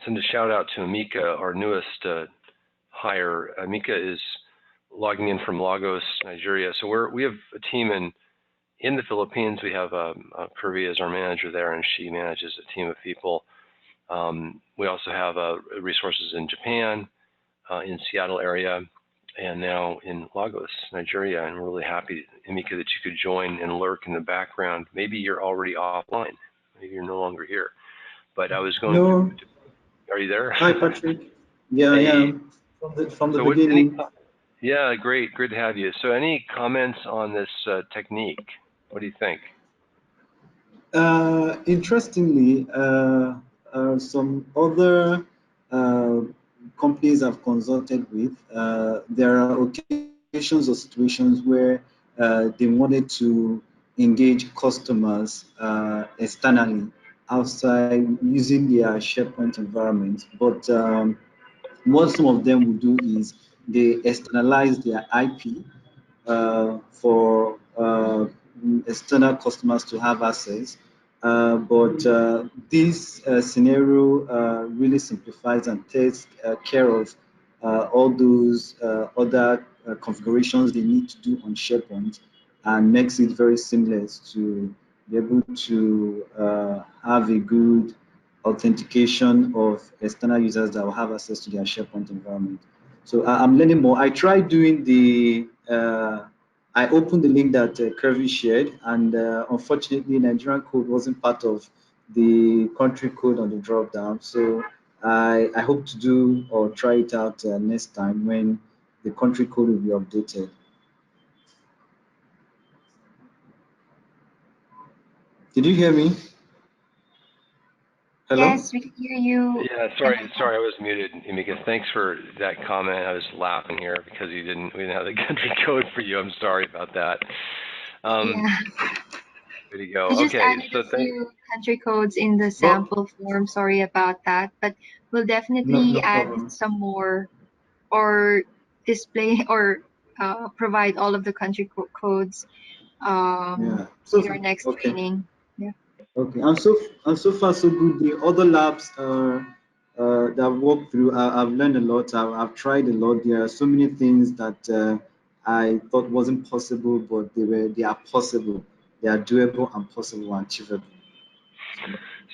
send a shout out to Amika, our newest hire. Amika is logging in from Lagos, Nigeria. So we have a team in the Philippines. We have Kirby as our manager there, and she manages a team of people. We also have resources in Japan, in Seattle area, and now in Lagos, Nigeria. And we're really happy, Amika, that you could join and lurk in the background. Maybe you're already offline. Maybe you're no longer here. But I was going to, are you there? Hi, Patrick. Yeah, hey. I am from the beginning. Yeah, great to have you. So any comments on this technique? What do you think? Interestingly, some other companies I've consulted with, there are occasions or situations where they wanted to engage customers externally outside using their SharePoint environment. But what some of them will do is they externalize their IP for external customers to have access. But this scenario really simplifies and takes care of all those other configurations they need to do on SharePoint, and makes it very seamless to be able to have a good authentication of external users that will have access to their SharePoint environment. So I'm learning more. I tried doing I opened the link that Kirby shared, and unfortunately, Nigerian code wasn't part of the country code on the drop down. So I hope to do or try it out next time when the country code will be updated. Did you hear me? Hello? Yes, we can hear you. Yeah, sorry, I was muted, Amika. Thanks for that comment. I was laughing here because we didn't have the country code for you. I'm sorry about that. Yeah. Way to go. We just Okay, added a few country codes in the sample form. Sorry about that, but we'll definitely No add problem. some more, or display or provide all of the country codes Yeah. in our next training. Yeah. Okay, and so far so good. The other labs that I've walked through, I've learned a lot. I've tried a lot. There are so many things that I thought wasn't possible, but they are possible. They are doable and possible and achievable.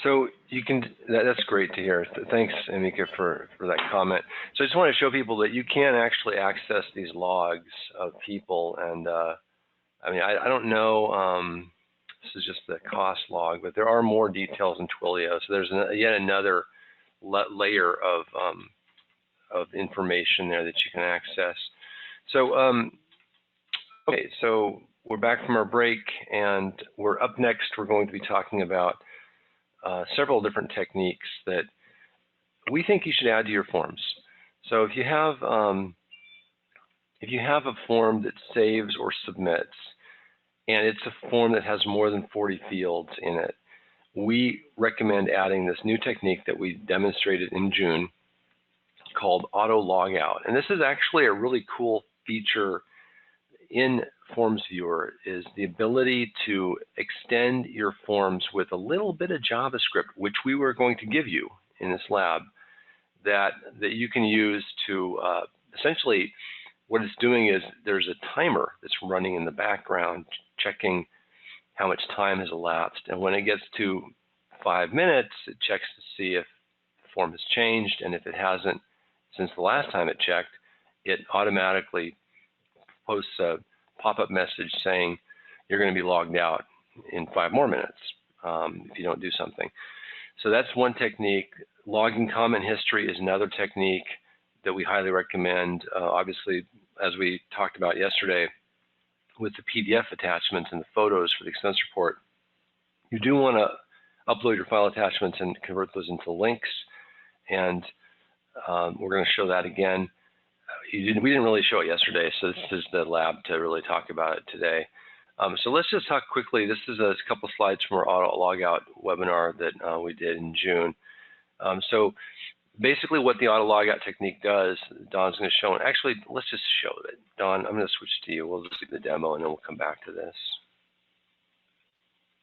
So you can, that's great to hear. Thanks, Amika, for that comment. So I just want to show people that you can actually access these logs of people. And I mean, I don't know, this is just the cost log, but there are more details in Twilio. So there's yet another layer of information there that you can access. So, okay, so we're back from our break, and we're up next. We're going to be talking about several different techniques that we think you should add to your forms. So if you have a form that saves or submits, and it's a form that has more than 40 fields in it, we recommend adding this new technique that we demonstrated in June called auto logout. And this is actually a really cool feature in FormsViewer, is the ability to extend your forms with a little bit of JavaScript, which we were going to give you in this lab, that you can use to essentially, what it's doing is there's a timer that's running in the background checking how much time has elapsed. And when it gets to 5 minutes, it checks to see if the form has changed. And if it hasn't since the last time it checked, it automatically posts a pop-up message saying you're going to be logged out in 5 more minutes if you don't do something. So that's one technique. Logging comment history is another technique that we highly recommend. Obviously, as we talked about yesterday, with the PDF attachments and the photos for the expense report, you do want to upload your file attachments and convert those into links. And we're going to show that again. We didn't really show it yesterday, so this is the lab to really talk about it today. So let's just talk quickly. This is a couple slides from our auto logout webinar that we did in June. So basically what the auto logout technique does, Don's going to show, and actually let's just show it. Don, I'm going to switch to you. We'll just do the demo and then we'll come back to this.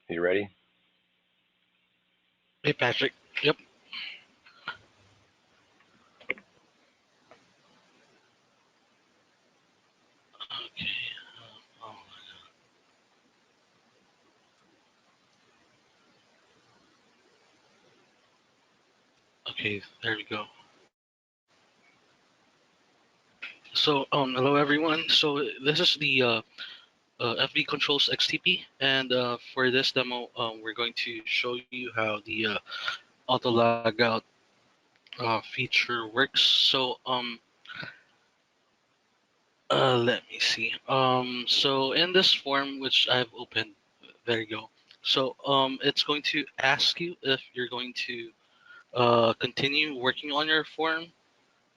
Are you ready? Hey, Patrick. Yep. Okay, there we go. So, hello everyone. So this is the FB Controls XTP, and for this demo, we're going to show you how the auto logout feature works. So, let me see. So in this form, which I've opened, there you go. So, it's going to ask you if you're going to continue working on your form,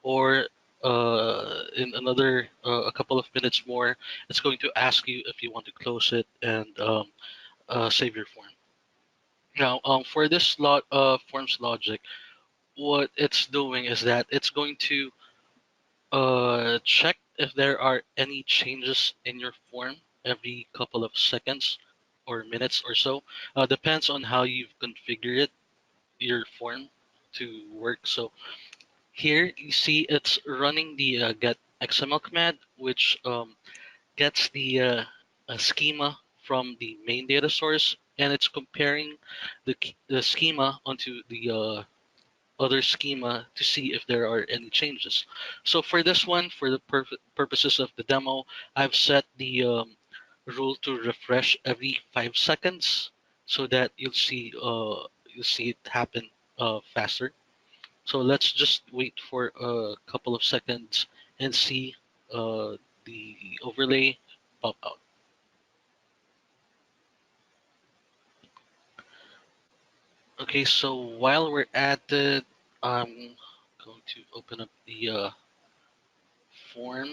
or in another a couple of minutes more, it's going to ask you if you want to close it and save your form. Now, for this forms logic, what it's doing is that it's going to check if there are any changes in your form every couple of seconds or minutes or so. Depends on how you've configured it, your form to work. So here you see it's running the get XML command, which gets the schema from the main data source, and it's comparing the schema onto the other schema to see if there are any changes. So for this one, for the purposes of the demo, I've set the rule to refresh every 5 seconds so that you'll see it happen faster. So let's just wait for a couple of seconds and see the overlay pop out. Okay, so while we're at it, I'm going to open up the form.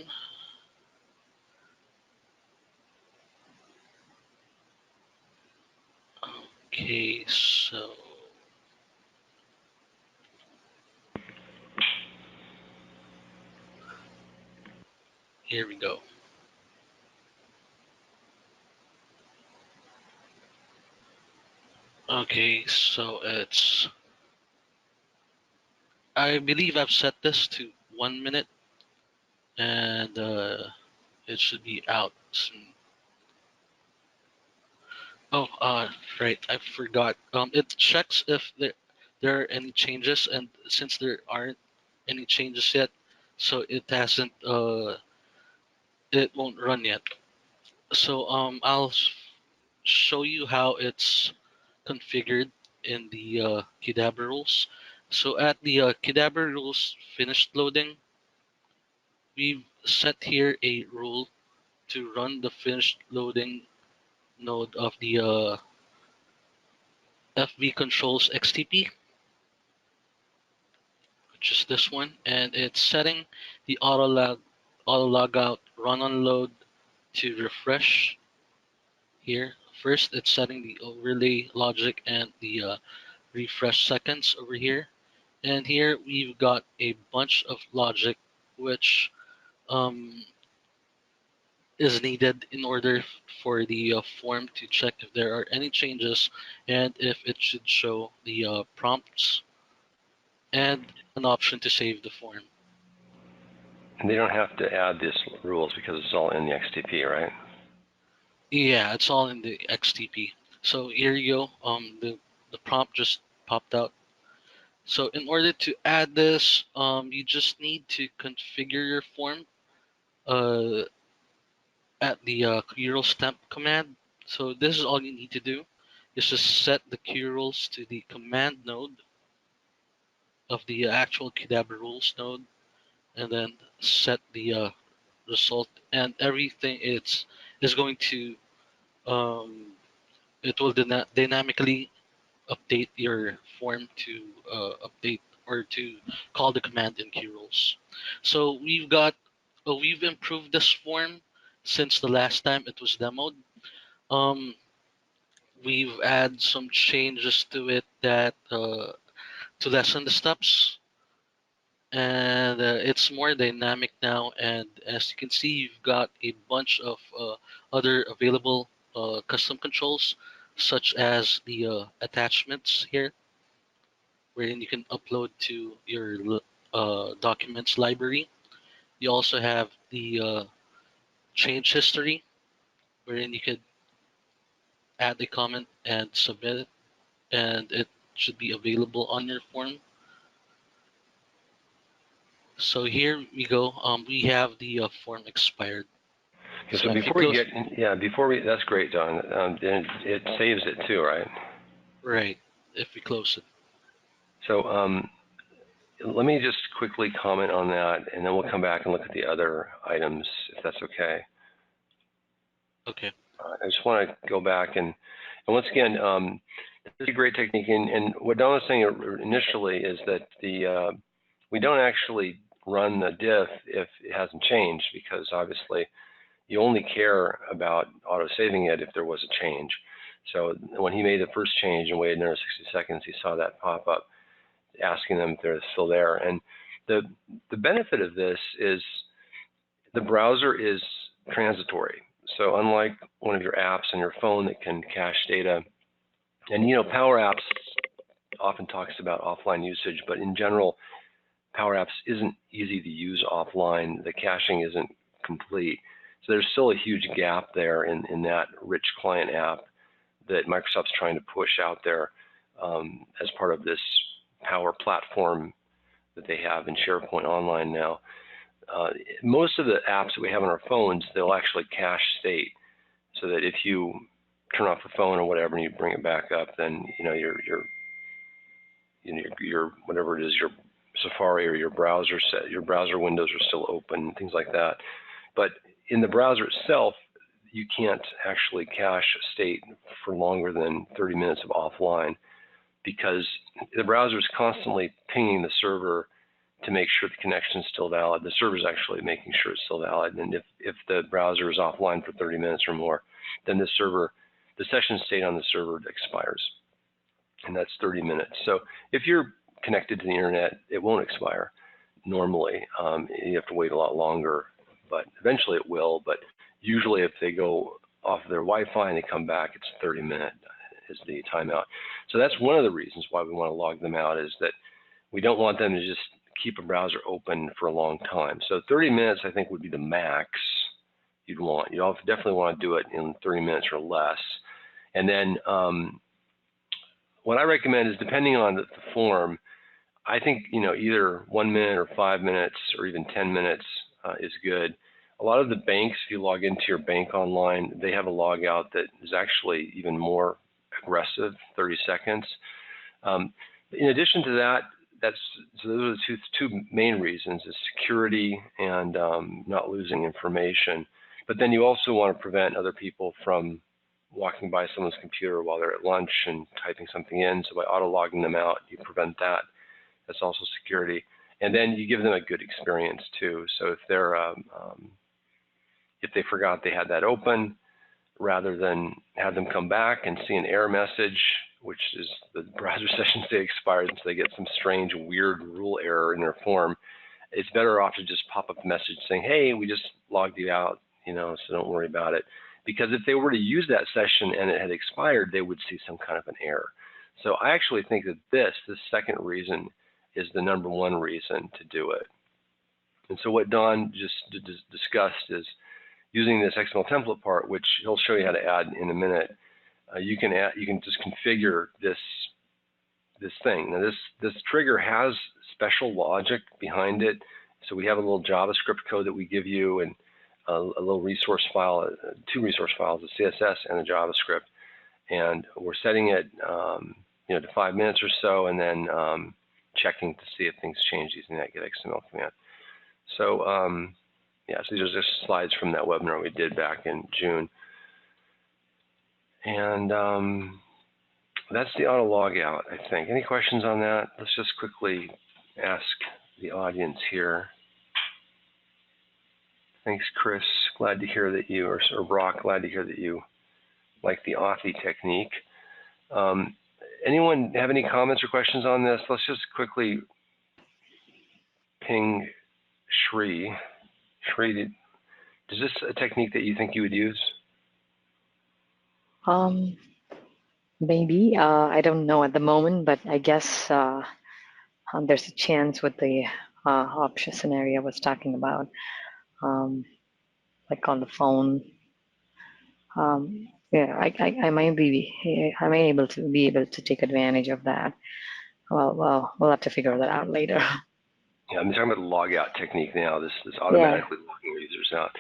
Okay, so here we go. Okay, so I believe I've set this to 1 minute, and it should be out soon. Oh, right, I forgot. It checks if there are any changes, and since there aren't any changes yet, so it won't run yet. So I'll show you how it's configured in the Qdabra rules. So at the Qdabra rules finished loading, we've set here a rule to run the finished loading node of the FB controls XTP, which is this one, and it's setting the auto logout run on load to refresh here. First, it's setting the overlay logic and the refresh seconds over here. And here we've got a bunch of logic which um, is needed in order for the form to check if there are any changes and if it should show the prompts and an option to save the form. And they don't have to add these rules because it's all in the XTP, right? Yeah, it's all in the XTP. So here you go. The prompt just popped out. So in order to add this, you just need to configure your form uh, at the curls temp command. So this is all you need to do, is just set the curls to the command node of the actual Qdabra rules node, and then set the result, and everything is going to um, it will dynamically update your form to update or to call the command in curls. So we've improved this form since the last time it was demoed. Um, we've added some changes to it that to lessen the steps, and it's more dynamic now. And as you can see, you've got a bunch of other available custom controls, such as the attachments here, wherein you can upload to your documents library. You also have the change history, wherein you could add a comment and submit it, and it should be available on your form. So here we go. We have the form expired. Okay, so before we get, that's great, Don. Then it saves it too, right? Right, if we close it. So let me just quickly comment on that, and then we'll come back and look at the other items, if that's okay. Okay. I just want to go back and once again, this is a great technique. And what Don was saying initially is that we don't actually run the diff if it hasn't changed, because obviously you only care about auto-saving it if there was a change. So when he made the first change and waited another 60 seconds, he saw that pop up asking them if they're still there. And the benefit of this is the browser is transitory. So unlike one of your apps on your phone that can cache data, and you know, Power Apps often talks about offline usage, but in general, Power Apps isn't easy to use offline. The caching isn't complete. So there's still a huge gap there in that rich client app that Microsoft's trying to push out there as part of this Power platform that they have in SharePoint Online now. Most of the apps that we have on our phones, they'll actually cache state, so that if you turn off the phone or whatever and you bring it back up, then you know your whatever it is, your Safari or your browser windows are still open, things like that. But in the browser itself, you can't actually cache state for longer than 30 minutes of offline, because the browser is constantly pinging the server to make sure the connection is still valid. The server is actually making sure it's still valid. And if the browser is offline for 30 minutes or more, then the session state on the server expires. And that's 30 minutes. So if you're connected to the internet, it won't expire normally. You have to wait a lot longer, but eventually it will. But usually if they go off their Wi-Fi and they come back, it's 30 minutes is the timeout. So that's one of the reasons why we want to log them out, is that we don't want them to just keep a browser open for a long time. So 30 minutes, I think, would be the max you'd want. You'd definitely want to do it in 30 minutes or less. And then what I recommend is, depending on the form, I think either 1 minute or 5 minutes or even 10 minutes is good. A lot of the banks, if you log into your bank online, they have a logout that is actually even more aggressive, 30 seconds. In addition to that, so those are the two main reasons: is security and not losing information. But then you also want to prevent other people from walking by someone's computer while they're at lunch and typing something in. So by auto-logging them out, you prevent that. That's also security. And then you give them a good experience too. So if they're if they forgot they had that open, rather than have them come back and see an error message, which is the browser session state expired, and so they get some strange, weird rule error in their form, it's better off to just pop up a message saying, hey, we just logged you out, so don't worry about it. Because if they were to use that session and it had expired, they would see some kind of an error. So I actually think that this second reason is the number one reason to do it. And so what Don just discussed is using this XML template part, which he'll show you how to add in a minute. You can just configure this thing. Now this trigger has special logic behind it. So we have a little JavaScript code that we give you, and a little resource file, two resource files, a CSS and a JavaScript. And we're setting it to 5 minutes or so, and then checking to see if things change using that get XML command. So yeah, so these are just slides from that webinar we did back in June. And that's the auto logout, I think. Any questions on that? Let's just quickly ask the audience here. Thanks, Chris. Glad to hear that you, or Brock, glad to hear that you like the Authy technique. Anyone have any comments or questions on this? Let's just quickly ping Shri. Shri, is this a technique that you think you would use? Maybe. I don't know at the moment, but I guess there's a chance with the option scenario I was talking about, like on the phone. Yeah, I might be able to take advantage of that. Well, we'll have to figure that out later. Yeah, I'm talking about the logout technique now. This automatically logging users out.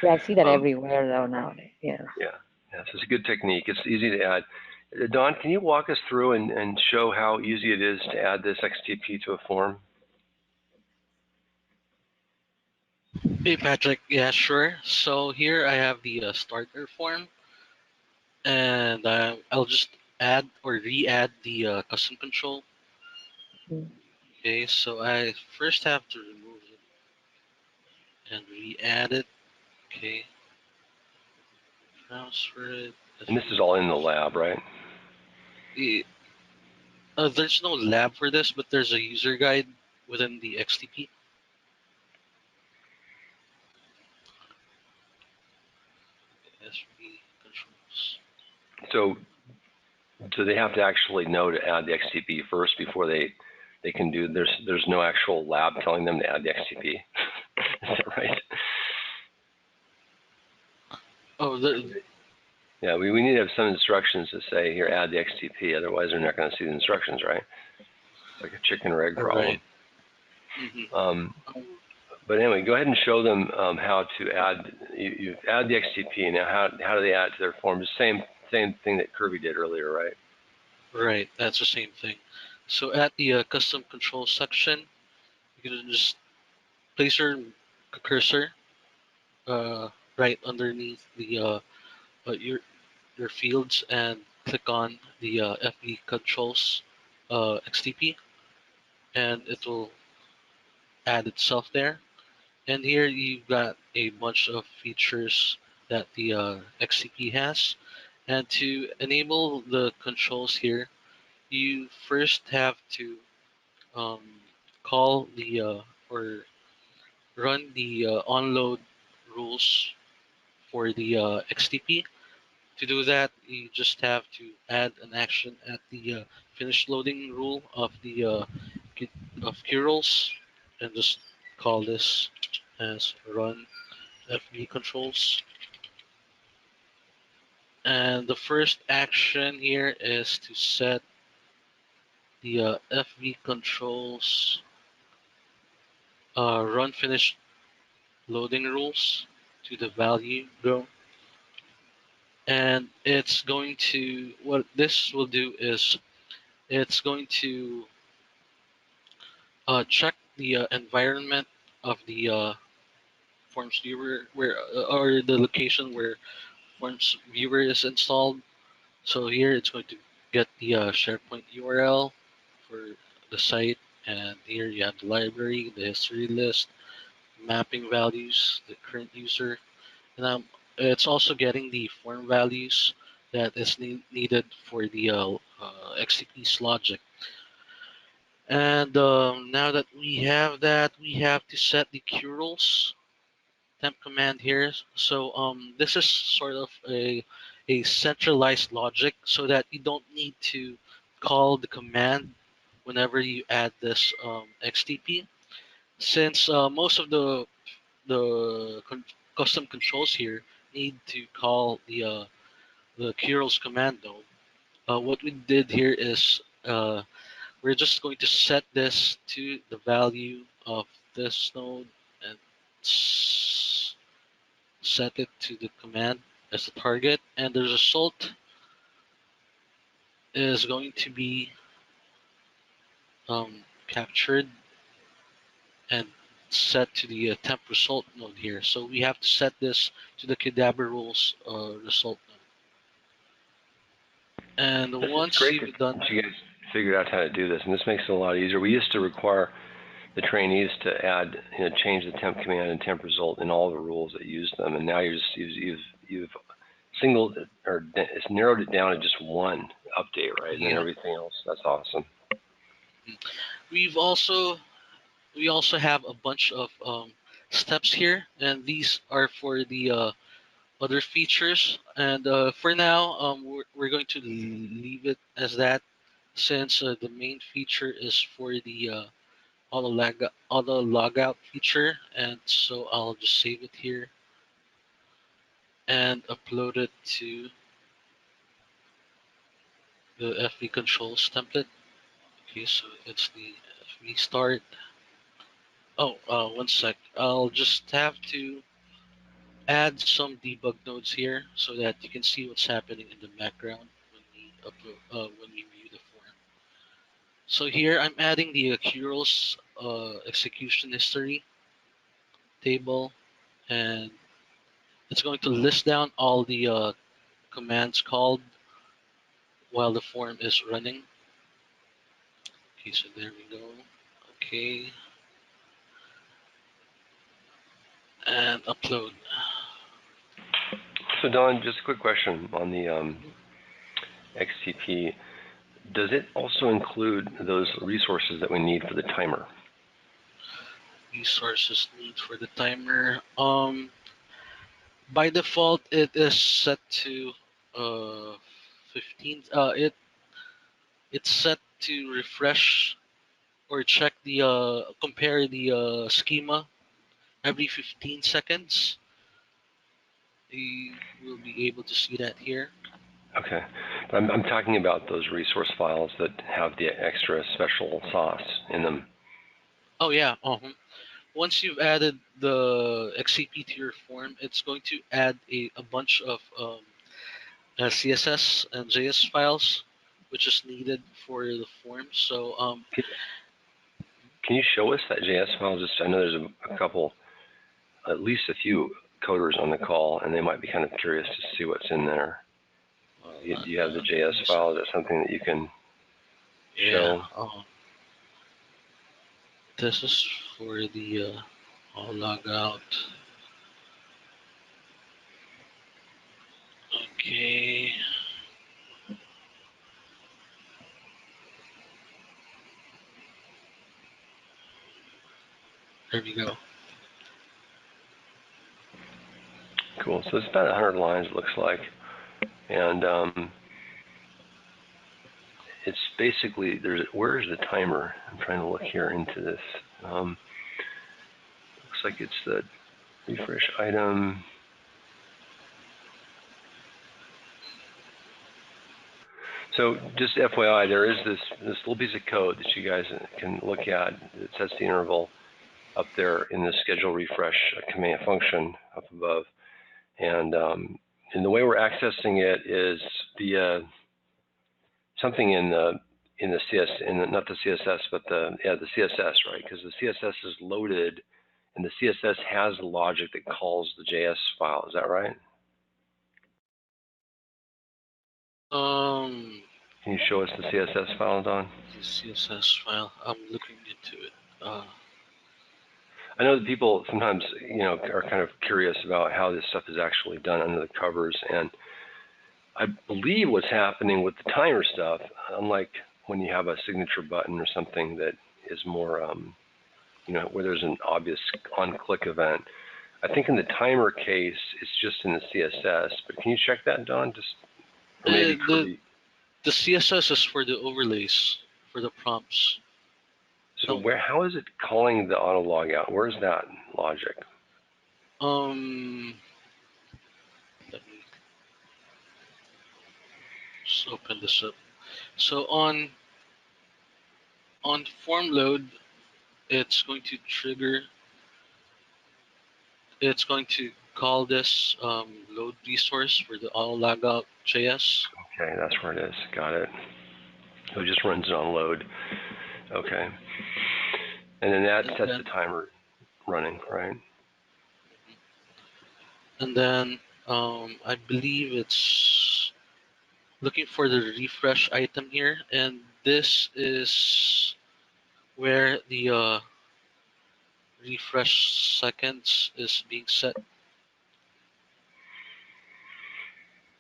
Yeah, I see that everywhere though nowadays. Yeah. Yeah, so it's a good technique. It's easy to add. Don, can you walk us through and show how easy it is to add this XTP to a form? Hey Patrick, yeah, sure. So here I have the starter form, and I'll just add or re-add the custom control. Okay, so I first have to remove it and re-add it. Okay, transfer it. And this is all in the lab, right? There's no lab for this, but there's a user guide within the XTP. SV controls. So they have to actually know to add the XTP first before they can do. There's no actual lab telling them to add the XTP. Is that right? Oh, yeah. We need to have some instructions to say here, add the XTP. Otherwise, they're not going to see the instructions, right? It's like a chicken or egg problem. Right. Mm-hmm. But anyway, go ahead and show them how to add. You add the XTP. Now, how do they add it to their form? The same thing that Kirby did earlier, right? Right. That's the same thing. So at the custom control section, you can just place your cursor right underneath the your fields and click on the FB controls XTP, and it will add itself there. And here you've got a bunch of features that the XCP has. And to enable the controls here, you first have to um, call the or run the onload rules for the XTP. To do that, you just have to add an action at the finish loading rule of the of curls, and just call this as run FB controls. And the first action here is to set the FB controls run finish loading rules to the value go. And it's going to, what this will do is it's going to check the environment of the FormsViewer where or the location where FormsViewer is installed. So here it's going to get the Sharepoint URL for the site, and here you have the library, the history list, mapping values, the current user, and it's also getting the form values that is needed for the XCP's logic. And now that we have that, we have to set the curls temp command here. So this is sort of a centralized logic so that you don't need to call the command whenever you add this XTP. Since most of the custom controls here need to call the curls command though. What we did here is we're just going to set this to the value of this node and set it to the command as the target, and the result is going to be captured and set to the temp result node here. So we have to set this to the Qdabra rules result node. And once you've done that you guys figured out how to do this, and this makes it a lot easier. We used to require the trainees to add, change the temp command and temp result in all the rules that use them, and now you've singled or it's narrowed it down to just one update, right? And then everything else. That's awesome. We also have a bunch of steps here, and these are for the other features. And for now, we're going to leave it as that, since the main feature is for the auto logout feature. And so I'll just save it here and upload it to the FV controls template. Okay, so it's the FV start. Oh, 1 sec. I'll just have to add some debug nodes here so that you can see what's happening in the background when we upload, when we view the form. So here I'm adding the accruals execution history table, and it's going to list down all the commands called while the form is running. Okay, so there we go. Okay, and upload. So Don, just a quick question on the XTP. Does it also include those resources that we need for the timer? Resources need for the timer. By default, it is set to 15. It's set to refresh or check the compare the schema every 15 seconds. You will be able to see that here. Okay, but I'm talking about those resource files that have the extra special sauce in them. Oh yeah. Once you've added the XCP to your form, it's going to add a bunch of CSS and JS files, which is needed for the form. So Can you show us that JS file? Just I know there's a couple, at least a few coders on the call, and they might be kind of curious to see what's in there. Do you have the JS file? Is that something that you can show? Yeah. This is for the Logout. Okay. There we go. Cool. So it's about 100 lines, it looks like, and it's basically where is the timer? I'm trying to look here into this. Looks like it's the refresh item. So just FYI, there is this little piece of code that you guys can look at that sets the interval up there in the schedule refresh command function up above, and the way we're accessing it is via something in the not the CSS, but the CSS, right? Because the CSS is loaded, and the CSS has the logic that calls the JS file. Is that right? Can you show us the CSS file, Don? The CSS file. I'm looking into it. I know that people sometimes, are kind of curious about how this stuff is actually done under the covers, and I believe what's happening with the timer stuff, unlike when you have a signature button or something that is more, where there's an obvious on-click event. I think in the timer case, it's just in the CSS. But can you check that, Don? Or maybe the CSS is for the overlays for the prompts. So how is it calling the auto logout? Where's that logic? Let me just open this up. So on form load, it's going to trigger. It's going to call this load resource for the auto logout JS. Okay, that's where it is. Got it. So it just runs it on load. Okay. And then that sets the timer running, right? And then I believe it's looking for the refresh item here, and this is where the refresh seconds is being set.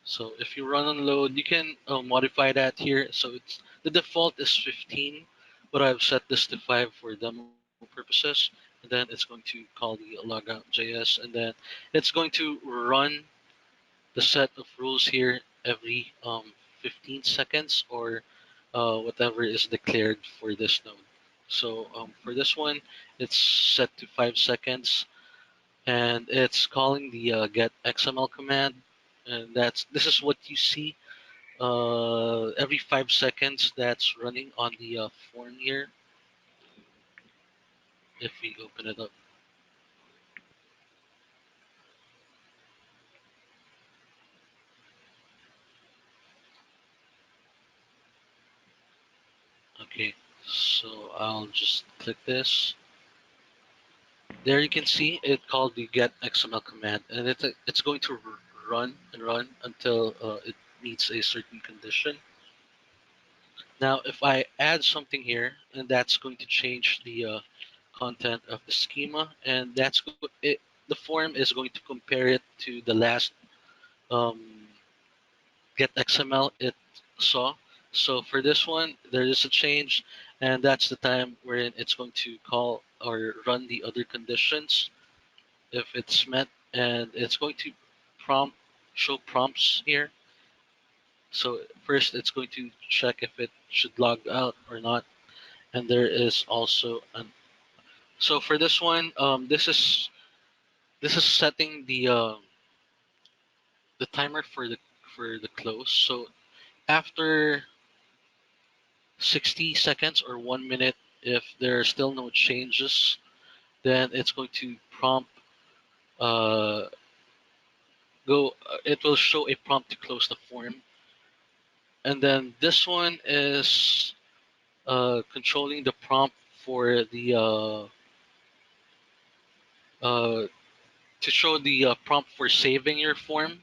So if you run on load, you can modify that here. So the default is 15, but I've set this to 5 for demo purposes. And then it's going to call the logout.js, and then it's going to run the set of rules here every 15 seconds or whatever is declared for this node. So for this one, it's set to 5 seconds, and it's calling the get XML command, and this is what you see every 5 seconds that's running on the form here. if we open it up. Okay, so I'll just click this. There you can see it called the get XML command, and it's going to run and run until it meets a certain condition. Now, if I add something here, and that's going to change the content of the schema, and the form is going to compare it to the last um, get XML it saw. So for this one, there is a change, and that's the time wherein it's going to call or run the other conditions if it's met, and it's going to show prompts here. So first, it's going to check if it should log out or not, and there is also an. So for this one, this is setting the timer for the close. So after 60 seconds or 1 minute, if there are still no changes, then it's going to prompt uh, it will show a prompt to close the form. And then this one is controlling the prompt for the to show the prompt for saving your form.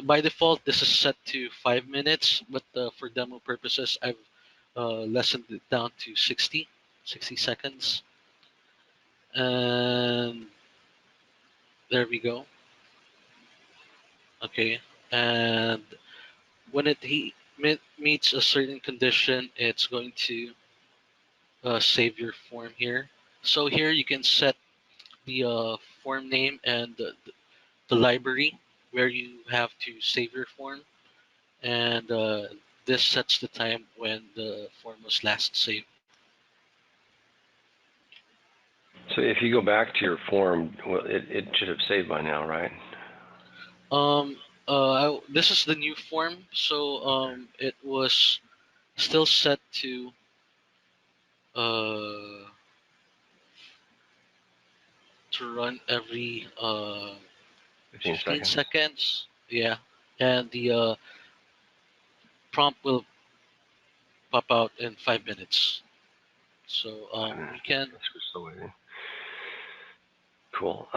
By default, this is set to 5 minutes, but for demo purposes, I've lessened it down to 60 seconds. And there we go. Okay, and when meets a certain condition, it's going to save your form here. So here you can set the form name and the library where you have to save your form, and this sets the time when the form was last saved. So if you go back to your form, well, it should have saved by now, right? This is the new form, so it was still set uh, to run every 15 seconds. Yeah, and the prompt will pop out in 5 minutes. So we can. Still waiting. Cool.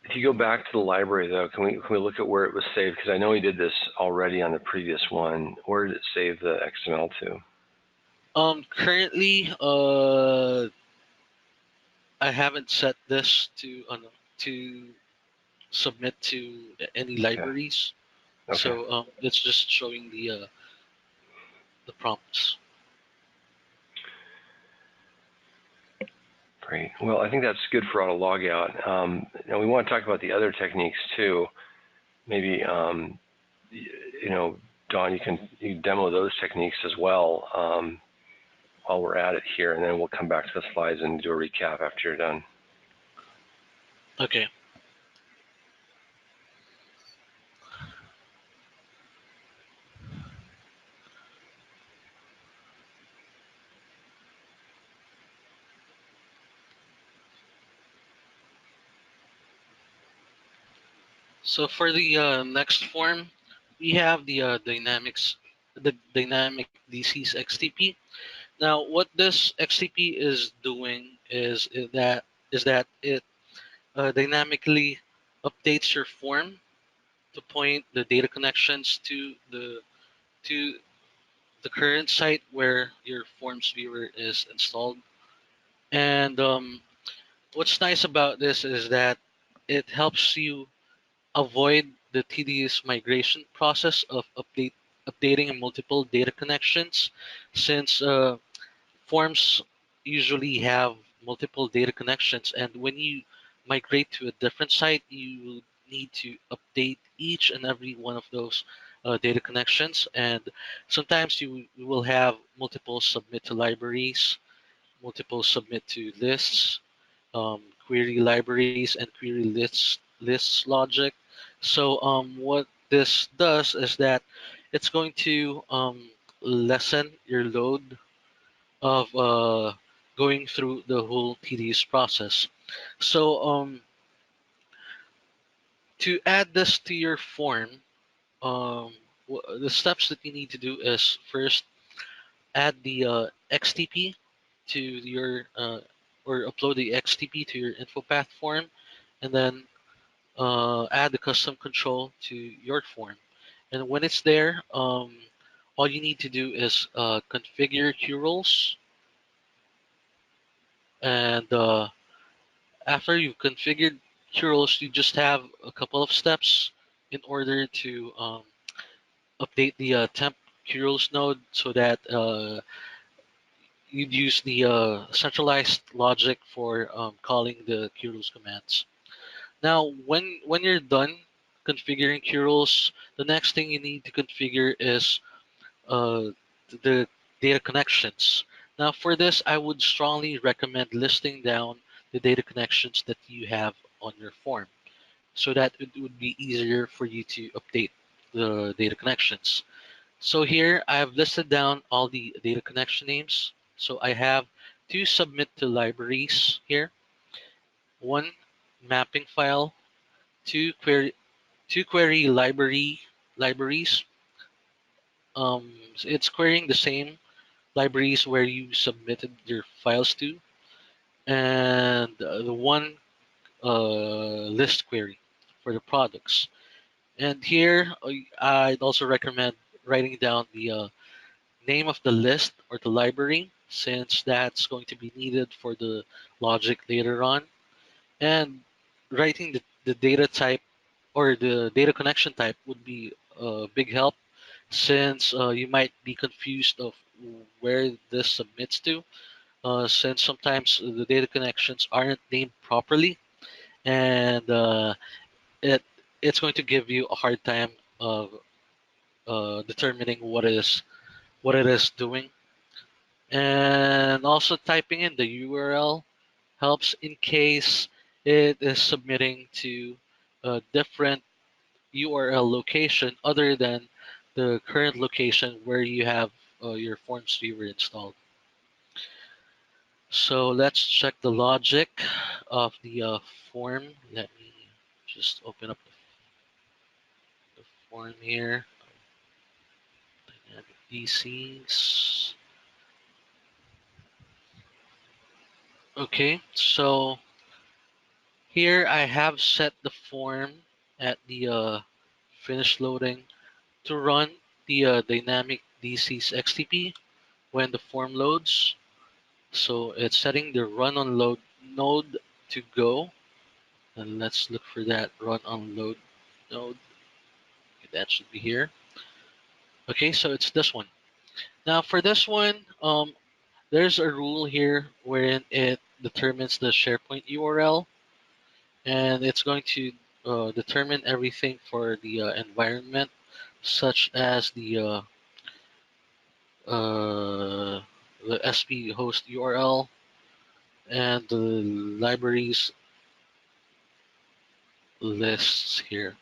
If you go back to the library, though, can we look at where it was saved? Because I know we did this already on the previous one. Where did it save the XML to? Currently, I haven't set this to submit to any libraries. Okay. So it's just showing the prompts. Great. Well, I think that's good for auto logout. Now we want to talk about the other techniques too. Maybe you know, Don, you demo those techniques as well while we're at it here, and then we'll come back to the slides and do a recap after you're done. Okay. So for the next form, we have the dynamic DC's XTP. Now, what this XTP is doing is that it dynamically updates your form to point the data connections to the current site where your FormsViewer is installed. And what's nice about this is that it helps you avoid the tedious migration process of updating multiple data connections, since forms usually have multiple data connections, and when you migrate to a different site, you need to update each and every one of those data connections, and sometimes you will have multiple submit to libraries, multiple submit to lists, query libraries, and query lists logic. So what this does is that it's going to lessen your load of going through the whole tedious process. So to add this to your form, the steps that you need to do is first add the XTP to your or upload the XTP to your info path form, and then add the custom control to your form. And when it's there, all you need to do is configure QRoles, and after you've configured QRoles, you just have a couple of steps in order to update the temp QRoles node so that you'd use the centralized logic for calling the QRoles commands. Now, when you're done configuring QRoles, the next thing you need to configure is the data connections. Now, for this, I would strongly recommend listing down the data connections that you have on your form so that it would be easier for you to update the data connections. So here I've listed down all the data connection names. So I have two submit to libraries here, one mapping file, two query libraries. So it's querying the same libraries where you submitted your files to, and the one list query for the products. And here I'd also recommend writing down the name of the list or the library, since that's going to be needed for the logic later on, and writing the data type or the data connection type would be a big help, since you might be confused of where this submits to, since sometimes the data connections aren't named properly, and it it's going to give you a hard time of determining what it is doing. And also typing in the URL helps in case it is submitting to a different URL location other than the current location where you have your FormsViewer installed. So let's check the logic of the form. Let me just open up the form here. Dynamic DCs. Okay, so here I have set the form at the finish loading to run the dynamic DC's XTP when the form loads. So it's setting the run on load node to go. And let's look for that run on load node. Okay, that should be here. Okay, so it's this one. Now for this one, there's a rule here wherein it determines the Sharepoint URL, and it's going to determine everything for the environment, such as the SP host URL and the libraries lists here.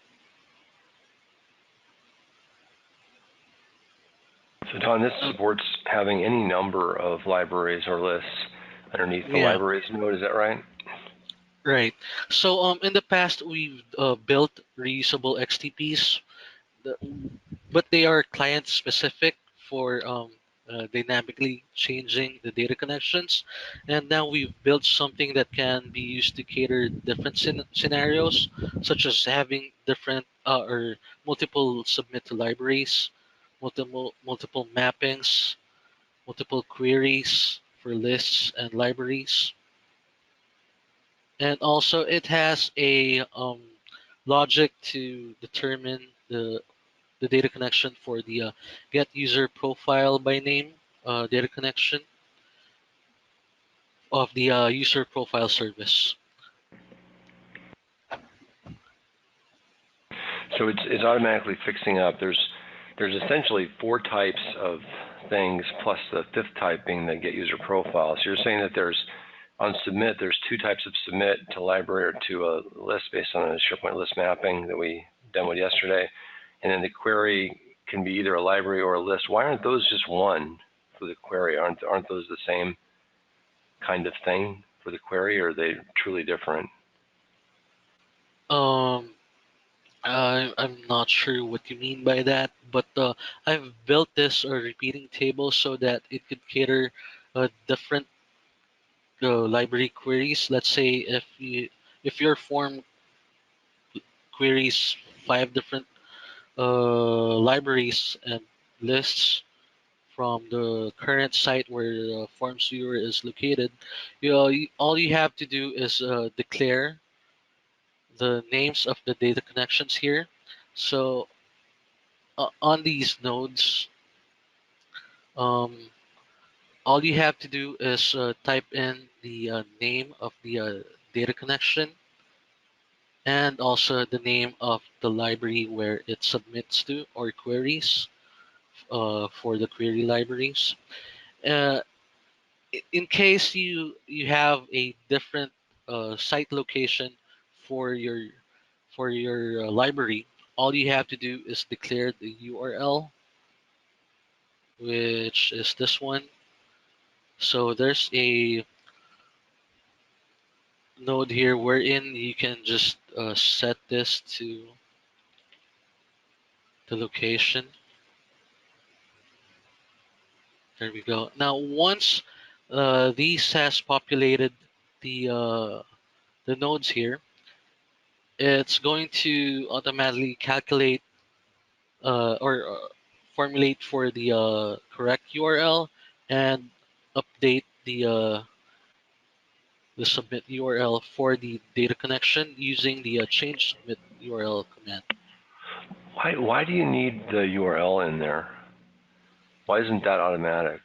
So Don, this supports having any number of libraries or lists underneath the Yeah. libraries node, is that right? Right. So in the past, we've built reusable XTPs, but they are client specific for dynamically changing the data connections. And now we've built something that can be used to cater different scenarios, such as having different or multiple submit to libraries, multiple mappings, multiple queries for lists and libraries. And also it has a logic to determine the data connection for the get user profile by name data connection of the user profile service. So it's automatically fixing up. There's essentially 4 types of things plus the 5th type being the get user profile. So you're saying that there's on submit, there's 2 types of submit to library or to a list based on a Sharepoint list mapping that we demoed yesterday. And then the query can be either a library or a list. Why aren't those just one for the query? Aren't those the same? kind of thing for the query, or are they truly different? I'm not sure what you mean by that, but I've built this repeating table so that it could cater different library queries. Let's say if your form queries 5 different libraries and lists from the current site where the FormsViewer is located, all you have to do is declare the names of the data connections here. So on these nodes, um, all you have to do is type in the name of the data connection and also the name of the library where it submits to or queries for the query libraries. Uh, in case you have a different site location for your library, all you have to do is declare the URL, which is this one. So there's a node here wherein you can just set this to the location. There we go. Now once these has populated the nodes here, it's going to automatically calculate or formulate for the correct URL and update the submit URL for the data connection using the change submit URL command. Why do you need the URL in there? Why isn't that automatic?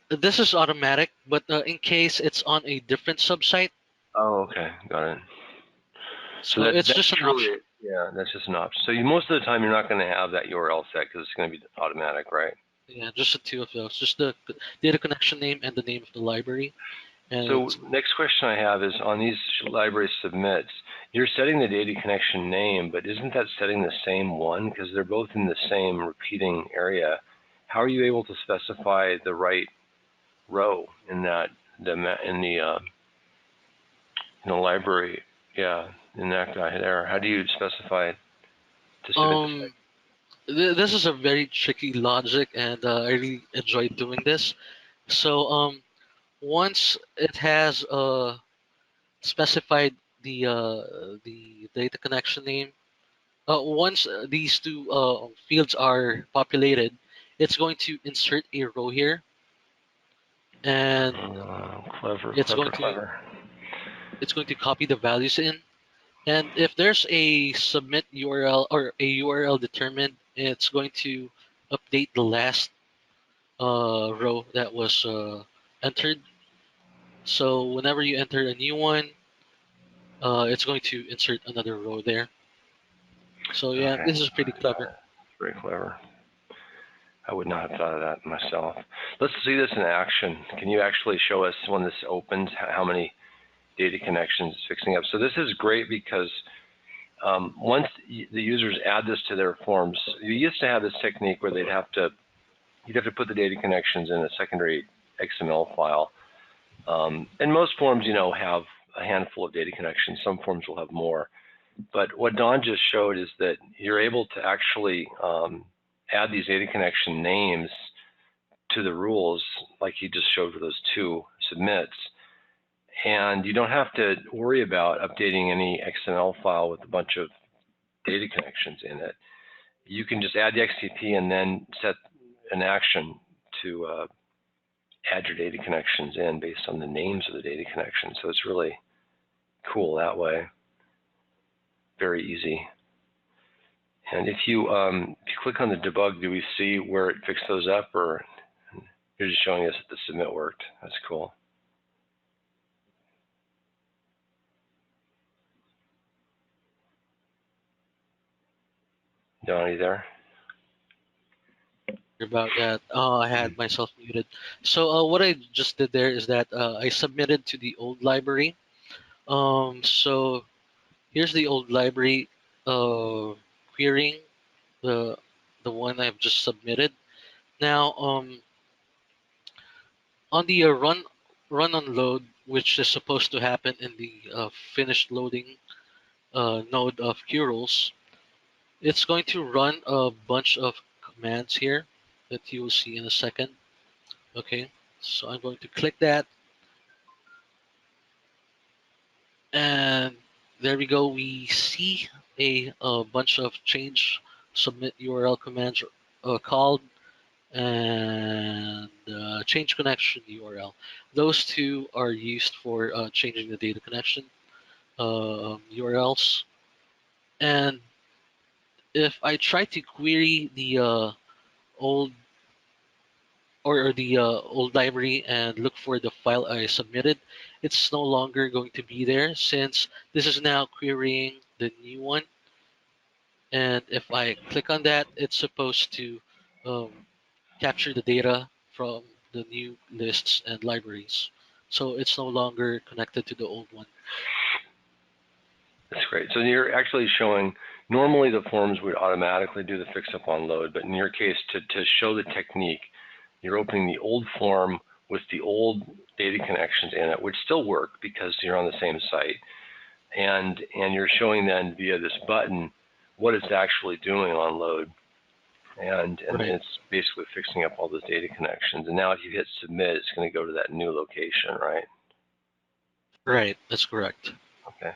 This is automatic, but in case it's on a different subsite, Oh, okay, got it. so it's that's just an truly, option. yeah, that's just an option. So most of the time you're not going to have that URL set because it's going to be automatic, right? Yeah, just the two of those, just the data connection name and the name of the library. And So next question I have is on these library submits, you're setting the data connection name, but isn't that setting the same one? Because they're both in the same repeating area. How are you able to specify the right row in the library? Yeah, in that guy there. How do you specify it to submit this is a very tricky logic, and I really enjoy doing this. So once it has specified the data connection name, once these two fields are populated, it's going to insert a row here, and clever, it's clever, going to clever. it's going to copy the values in. And if there's a submit URL or a URL determined, it's going to update the last row that was entered. So whenever you enter a new one, it's going to insert another row there. So yeah, Okay. this is pretty clever. Very clever. I would not have thought of that myself. Let's see this in action. Can you actually show us when this opens how many data connections it's fixing up? So this is great because once the users add this to their forms, you used to have this technique where you'd have to put the data connections in a secondary XML file. And most forms, have a handful of data connections. Some forms will have more. But what Don just showed is that you're able to actually add these data connection names to the rules, like he just showed for those two submits. And you don't have to worry about updating any XML file with a bunch of data connections in it. You can just add the XTP and then set an action to add your data connections in based on the names of the data connections. So it's really cool that way. Very easy. And if you click on the debug, do we see where it fixed those up, or you're just showing us that the submit worked? That's cool. Don, are you there? About that, I had myself muted. So what I just did there is that I submitted to the old library. So here's the old library querying the one I've just submitted. Now on the run on load, which is supposed to happen in the finished loading node of QRules, it's going to run a bunch of commands here that you will see in a second. Okay, so I'm going to click that, and there we go. We see a bunch of change submit URL commands called, and change connection URL. Those two are used for changing the data connection URLs. And if I try to query the old old library and look for the file I submitted, it's no longer going to be there since this is now querying the new one. And if I click on that, it's supposed to capture the data from the new lists and libraries. So it's no longer connected to the old one. That's great. So you're actually showing, normally the forms would automatically do the fix up on load, but in your case, to show the technique, you're opening the old form with the old data connections in it, which still work because you're on the same site. And you're showing then via this button what it's actually doing on load. And Right. it's basically fixing up all those data connections. And now if you hit submit, it's going to go to that new location, right? Right, that's correct. Okay.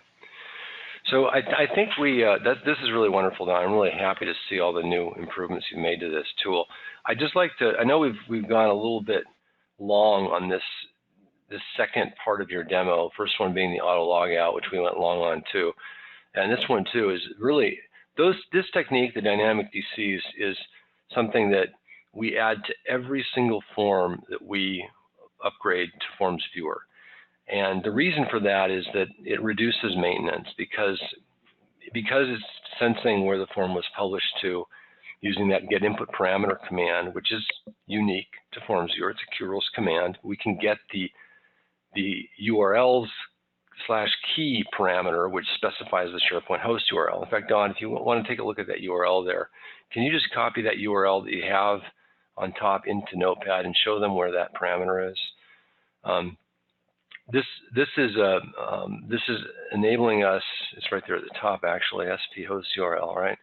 So I think this is really wonderful, Don. I'm really happy to see all the new improvements you've made to this tool. I'd just like to, I know we've gone a little bit long on this second part of your demo, first one being the auto logout, which we went long on too. And this one too is really, this technique, the dynamic DCs, is something that we add to every single form that we upgrade to FormsViewer. And the reason for that is that it reduces maintenance because it's sensing where the form was published to using that get input parameter command, which is unique to FormsViewer. It's a QRules command. We can get the URLs /key parameter, which specifies the Sharepoint host URL. In fact, Don, if you want to take a look at that URL there, can you just copy that URL that you have on top into Notepad and show them where that parameter is? This is enabling us. It's right there at the top, actually. SP host URL,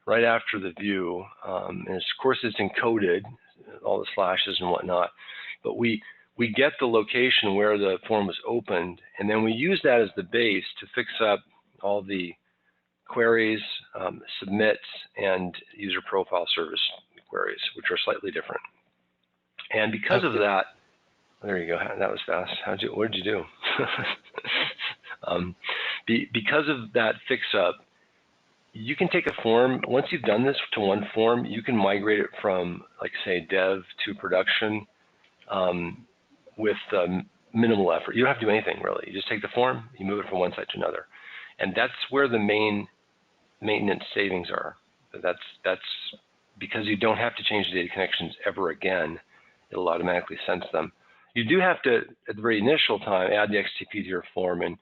right after the view, and of course it's encoded, all the slashes and whatnot. But we get the location where the form was opened, and then we use that as the base to fix up all the queries, submits, and user profile service queries, which are slightly different. And because of that, there you go. That was fast. What did you do? Because of that fix-up, you can take a form. Once you've done this to one form, you can migrate it from, like, say, dev to production with minimal effort. You don't have to do anything, really. You just take the form, you move it from one site to another. And that's where the main maintenance savings are. That's because you don't have to change the data connections ever again. It'll automatically sense them. You do have to, at the very initial time, add the XTP to your form and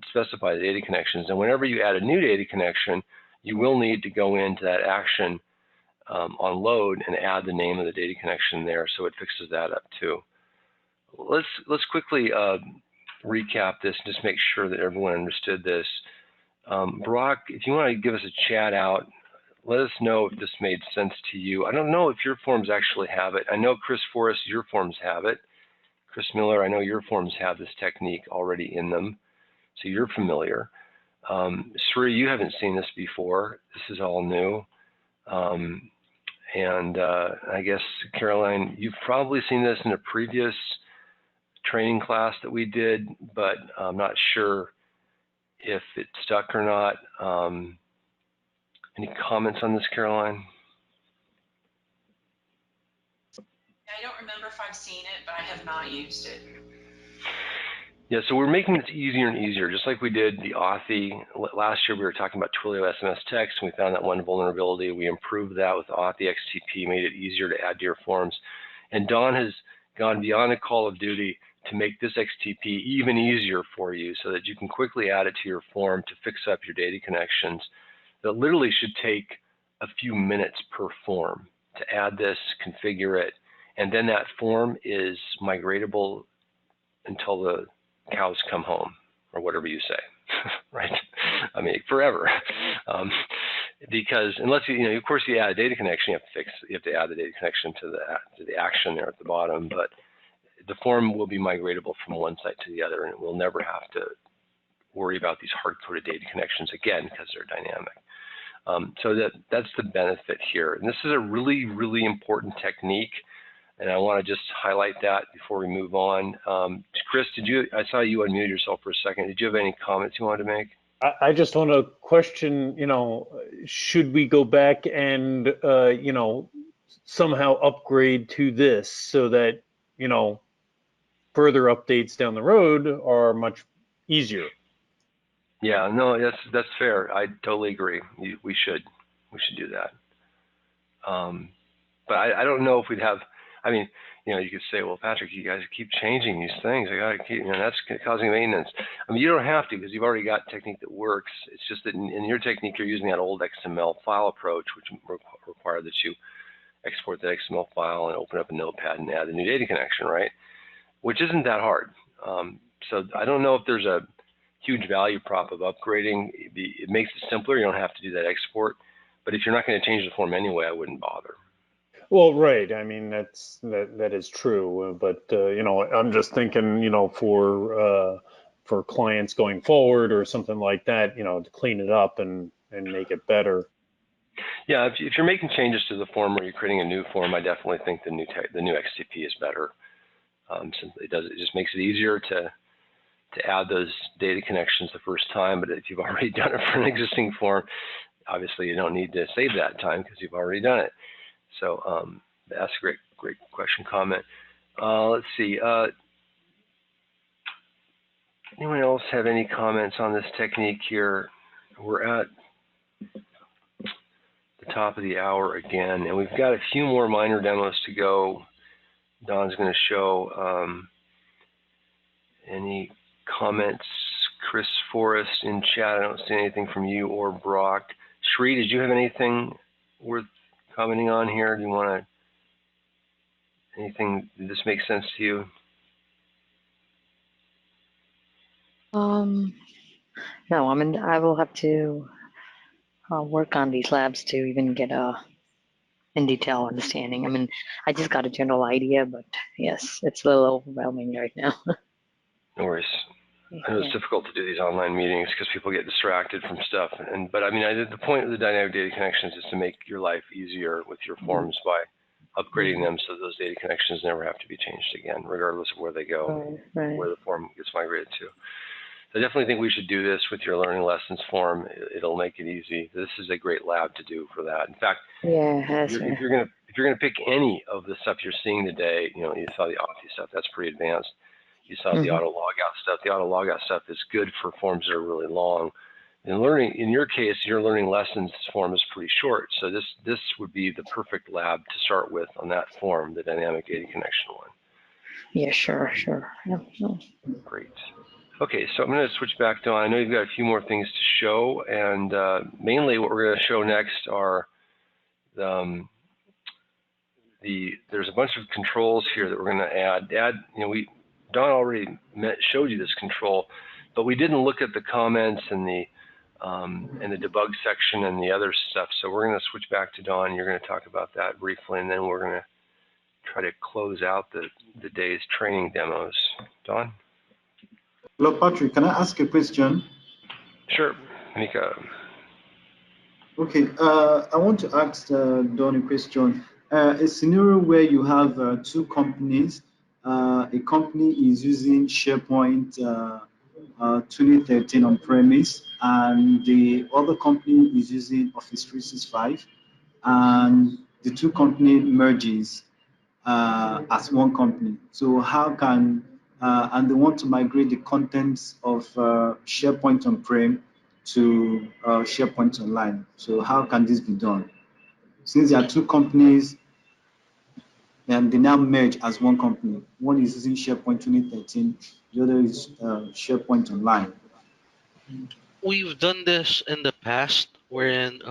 specify the data connections. And whenever you add a new data connection, you will need to go into that action on load and add the name of the data connection there, so it fixes that up too. Let's quickly recap this and just make sure that everyone understood this. Brock, if you want to give us a chat out, let us know if this made sense to you. I don't know if your forms actually have it. I know, Chris Forrest, your forms have it. Chris Miller, I know your forms have this technique already in them, so you're familiar. Sri, you haven't seen this before. This is all new. And I guess, Caroline, you've probably seen this in a previous training class that we did, but I'm not sure if it stuck or not. Any comments on this, Caroline? I don't remember if I've seen it, but I have not used it. Yeah, so we're making this easier and easier, just like we did the Authy. Last year we were talking about Twilio SMS text, and we found that one vulnerability. We improved that with Authy XTP, made it easier to add to your forms. And Don has gone beyond the call of duty to make this XTP even easier for you so that you can quickly add it to your form to fix up your data connections. That literally should take a few minutes per form to add this, configure it, and then that form is migratable until the cows come home, or whatever you say, right? I mean, forever. Because unless of course, you add a data connection, you have to add the data connection to the action there at the bottom. But the form will be migratable from one site to the other, and we'll never have to worry about these hard-coded data connections again because they're dynamic. So that's the benefit here. And this is a really, really important technique, and I want to just highlight that before we move on. Chris, I saw you unmute yourself for a second. Did you have any comments you wanted to make? I just want to question, should we go back and, somehow upgrade to this so that, further updates down the road are much easier? Yeah, no, that's fair. I totally agree. We should do that. But I don't know if we'd have. I mean, you could say, well, Patrick, you guys keep changing these things. I got to keep, that's causing maintenance. I mean, you don't have to because you've already got technique that works. It's just that in your technique, you're using that old XML file approach, which require that you export the XML file and open up a notepad and add a new data connection, right? Which isn't that hard. So I don't know if there's a huge value prop of upgrading. It makes it simpler. You don't have to do that export. But if you're not going to change the form anyway, I wouldn't bother. Well, right. I mean, that is true. But I'm just thinking, for clients going forward or something like that, to clean it up and make it better. Yeah, if you're making changes to the form or you're creating a new form, I definitely think the new XTP is better. Since it just makes it easier to add those data connections the first time. But if you've already done it for an existing form, obviously you don't need to save that time because you've already done it. So that's a great question, comment. Let's see. Anyone else have any comments on this technique here? We're at the top of the hour again, and we've got a few more minor demos to go. Don's going to show any comments. Chris Forrest in chat. I don't see anything from you or Brock. Sri, did you have anything worth commenting on here? Do you want to, anything, did this make sense to you? No, I mean, I will have to work on these labs to even get a in detail understanding. I mean, I just got a general idea, but yes, it's a little overwhelming right now. No worries. I know it's difficult to do these online meetings because people get distracted from stuff. But I mean, the point of the dynamic data connections is to make your life easier with your forms by upgrading them so those data connections never have to be changed again, regardless of where they go, where the form gets migrated to. So I definitely think we should do this with your learning lessons form. It'll make it easy. This is a great lab to do for that. In fact, if you're gonna pick any of the stuff you're seeing today, you saw the Authy stuff. That's pretty advanced. You saw the auto logout stuff. The auto logout stuff is good for forms that are really long. In your case, your learning lessons form is pretty short. So this would be the perfect lab to start with on that form, the dynamic data connection one. Yeah, sure. Yeah. Great. Okay, so I'm going to switch back to, I know you've got a few more things to show, and mainly what we're going to show next are there's a bunch of controls here that we're going to add. Don already showed you this control, but we didn't look at the comments and the debug section and the other stuff. So we're going to switch back to Don. You're going to talk about that briefly, and then we're going to try to close out the day's training demos. Don? Hello, Patrick. Can I ask a question? Sure, Mika. Okay, I want to ask Don a question. A scenario where you have two companies. A company is using SharePoint 2013 on premise, and the other company is using Office 365, and the two company merges as one company. So how can and they want to migrate the contents of SharePoint on-prem to SharePoint Online. So how can this be done? Since there are two companies and they now merge as one company. One is using SharePoint 2013, the other is SharePoint Online. We've done this in the past, wherein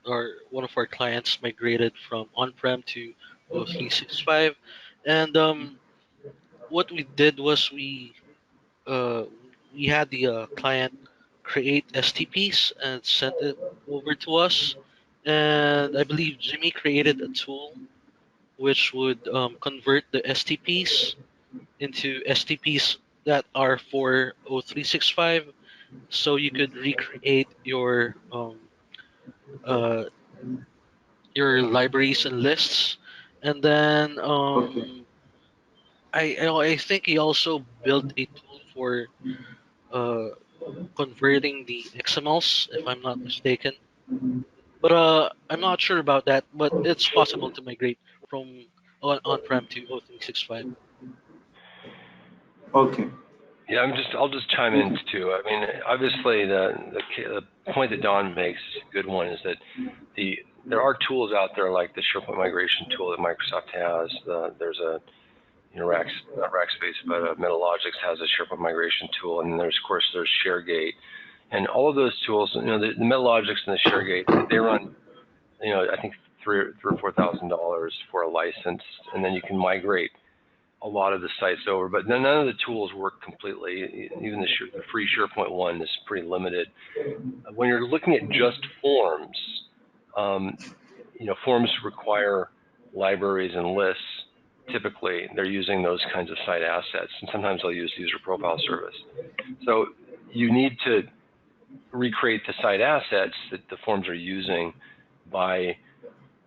one of our clients migrated from on-prem to 365, And what we did was uh, we had the client create STPs and send it over to us. And I believe Jimmy created a tool which would convert the STPs into STPs that are for O365, so you could recreate uh, your libraries and lists. And then Okay. I think he also built a tool for uh, converting the XMLs, if I'm not mistaken. But I'm not sure about that. But it's possible to migrate from on-prem to O365. Okay. Yeah, I'll just chime in too. I mean, obviously the point that Don makes is a good one, is that there are tools out there like the Sharepoint migration tool that Microsoft has. There's a not Rackspace, but Metalogix has a Sharepoint migration tool, and there's of course there's ShareGate, and all of those tools. You know, the Metalogix and the ShareGate, they run, you know, I think $3,000 or $4,000 for a license, and then you can migrate a lot of the sites over, but none of the tools work completely. Even the free SharePoint one is pretty limited. When you're looking at just forms, you know, forms require libraries and lists. Typically, they're using those kinds of site assets, and sometimes they'll use user profile service. So you need to recreate the site assets that the forms are using by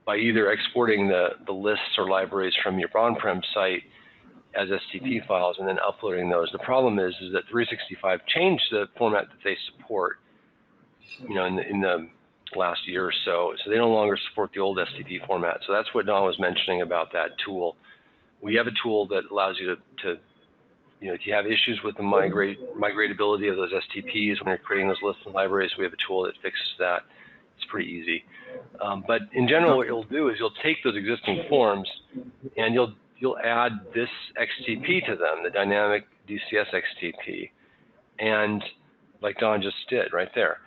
either exporting the lists or libraries from your on-prem site as STP files and then uploading those. The problem is that 365 changed the format that they support, you know, in the last year or so. So they no longer support the old STP format. So that's what Don was mentioning about that tool. We have a tool that allows you to you know, if you have issues with the migratability of those STPs when you're creating those lists and libraries, we have a tool that fixes that. It's pretty easy. But in general, what you'll do is you'll take those existing forms and you'll add this XTP to them, the dynamic DCS XTP, and like Don just did right there.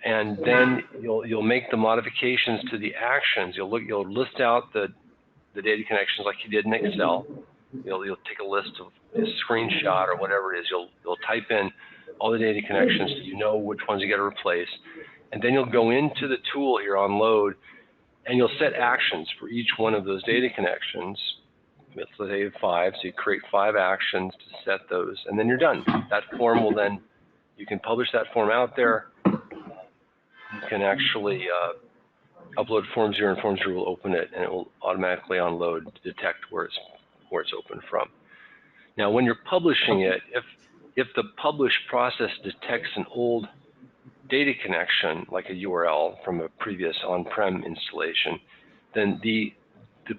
And then you'll make the modifications to the actions. You'll list out the data connections like you did in Excel. You'll take a list of a screenshot or whatever it is. You'll type in all the data connections so you know which ones you got to replace, and then you'll go into the tool here on load, and you'll set actions for each one of those data connections. Let's say you have 5, so you create 5 actions to set those, and then you're done. That form will then, you can publish that form out there. You can actually upload FormsViewer, and FormsViewer will open it, and it will automatically on load detect where it's open from. Now, when you're publishing it, if the publish process detects an old data connection, like a URL from a previous on-prem installation, then the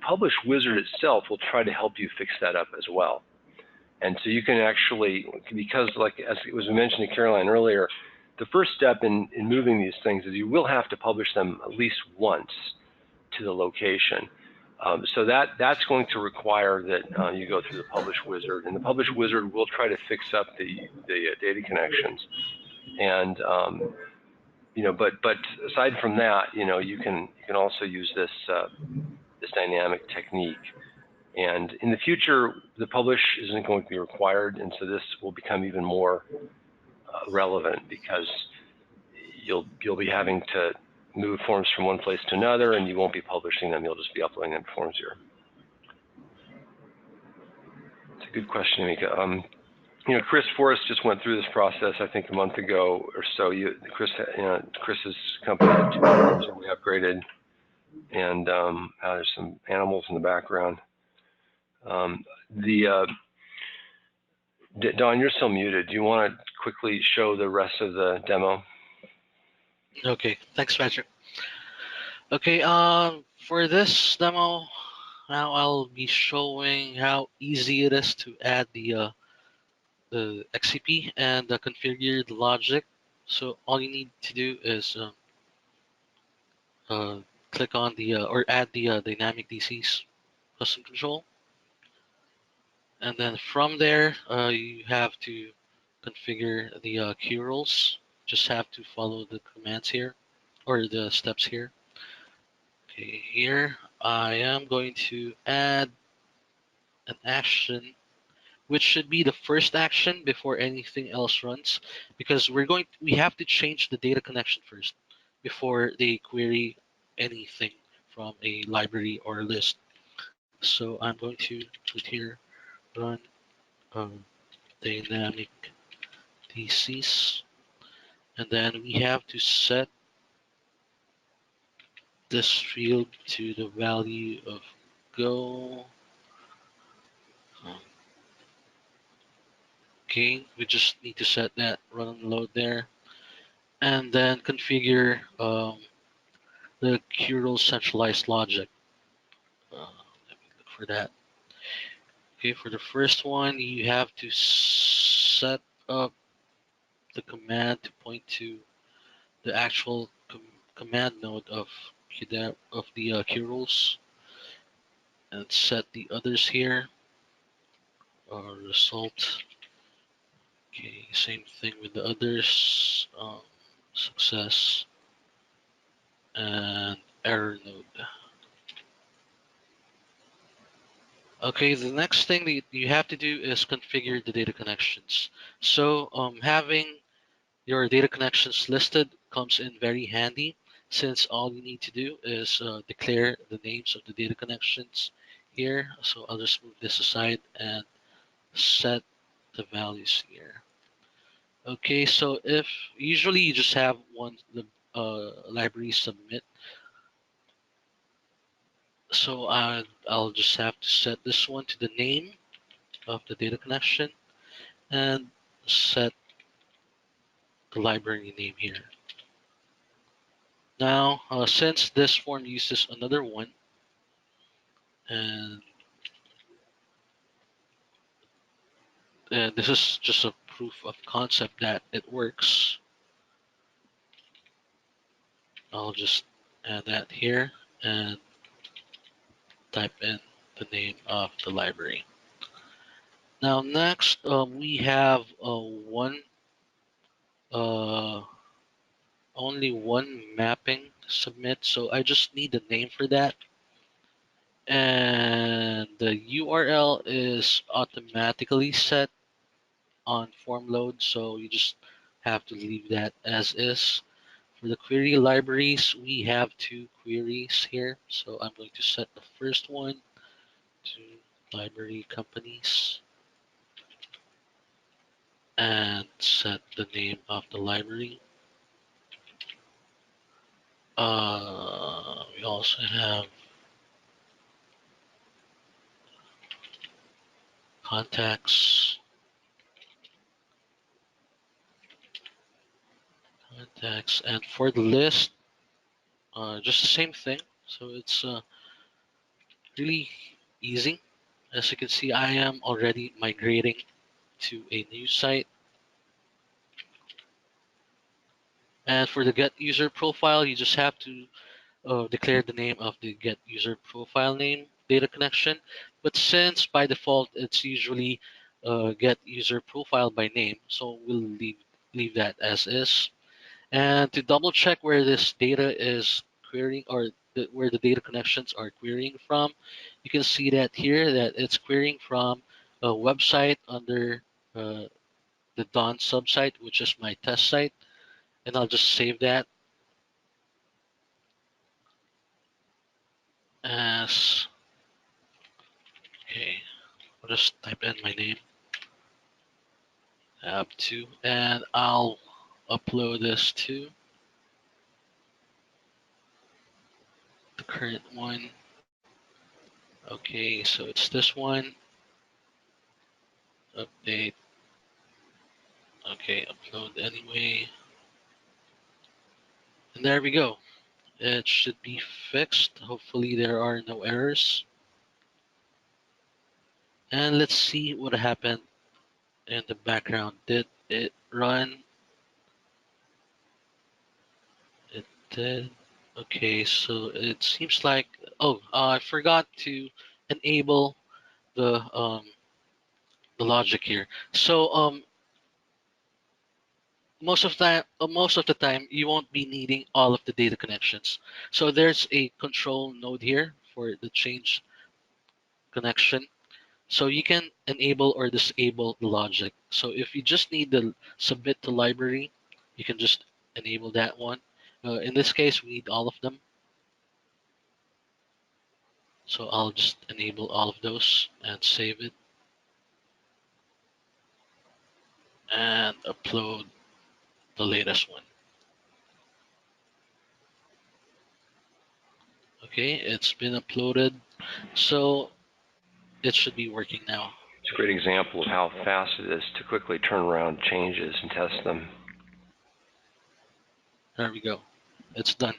publish wizard itself will try to help you fix that up as well. And so you can actually, because like as it was mentioned to Caroline earlier, the first step in moving these things is you will have to publish them at least once to the location. So that's going to require that you go through the publish wizard, and the publish wizard will try to fix up the data connections. And you know, but aside from that, you know, you can also use this this dynamic technique. And in the future, the publish isn't going to be required, and so this will become even more relevant because you'll be having to move forms from one place to another, and you won't be publishing them. You'll just be uploading them to FormsViewer. It's a good question, Mika. You know, Chris Forrest just went through this process, I think, a month ago or so. Chris's company had 2 forms that we upgraded, and there's some animals in the background. Don, you're still muted. Do you want to quickly show the rest of the demo? Okay, thanks, Patrick. Okay, for this demo, now I'll be showing how easy it is to add the XCP and configure the logic. So all you need to do is click on the or add the dynamic DCs custom control, and then from there you have to configure the key roles. Just have to follow the commands here or the steps here. Okay, here I am going to add an action, which should be the first action before anything else runs, because we have to change the data connection first before they query anything from a library or list. So I'm going to put here run dynamic thesis, and then we have to set this field to the value of go. Okay, we just need to set that run and load there, and then configure the curl centralized logic. Let me look for that. Okay, for the first one, you have to set up the command to point to the actual command node of the curls, and set the others here. Result. Okay, same thing with the others. Success and error node. Okay, the next thing that you have to do is configure the data connections. So having your data connections listed comes in very handy, since all you need to do is declare the names of the data connections here. So I'll just move this aside and set the values here. Okay, so if usually you just have one library submit, so I'll just have to set this one to the name of the data connection and set the library name here. Now, since this form uses another one, and this is just a proof of concept that it works, I'll just add that here and type in the name of the library. Now next, we have only one mapping to submit, so I just need the name for that. And the URL is automatically set on form load, so you just have to leave that as is. For the query libraries, we have two queries here, so I'm going to set the first one to library companies and set the name of the library. We also have contacts, and for the list, just the same thing. So it's really easy. As you can see, I am already migrating to a new site. And for the get user profile, you just have to declare the name of the get user profile name data connection. But since by default it's usually get user profile by name, so we'll leave that as is. And to double check where this data is querying, or where the data connections are querying from, you can see that here that it's querying from a website under the Dawn subsite, which is my test site. And I'll just save that as, okay, I'll just type in my name, tab2, and I'll upload this to the current one. Okay, so it's this one. Update. Okay, upload anyway. And there we go. It should be fixed. Hopefully there are no errors. And let's see what happened in the background. Did it run? It did. Okay, so it seems like, oh, I forgot to enable the logic here. So most of the time you won't be needing all of the data connections. So there's a control node here for the change connection. So you can enable or disable the logic. So if you just need the submit to library, you can just enable that one. In this case, we need all of them. So I'll just enable all of those and save it. And upload the latest one. Okay, it's been uploaded. So it should be working now. It's a great example of how fast it is to quickly turn around changes and test them. There we go. It's done.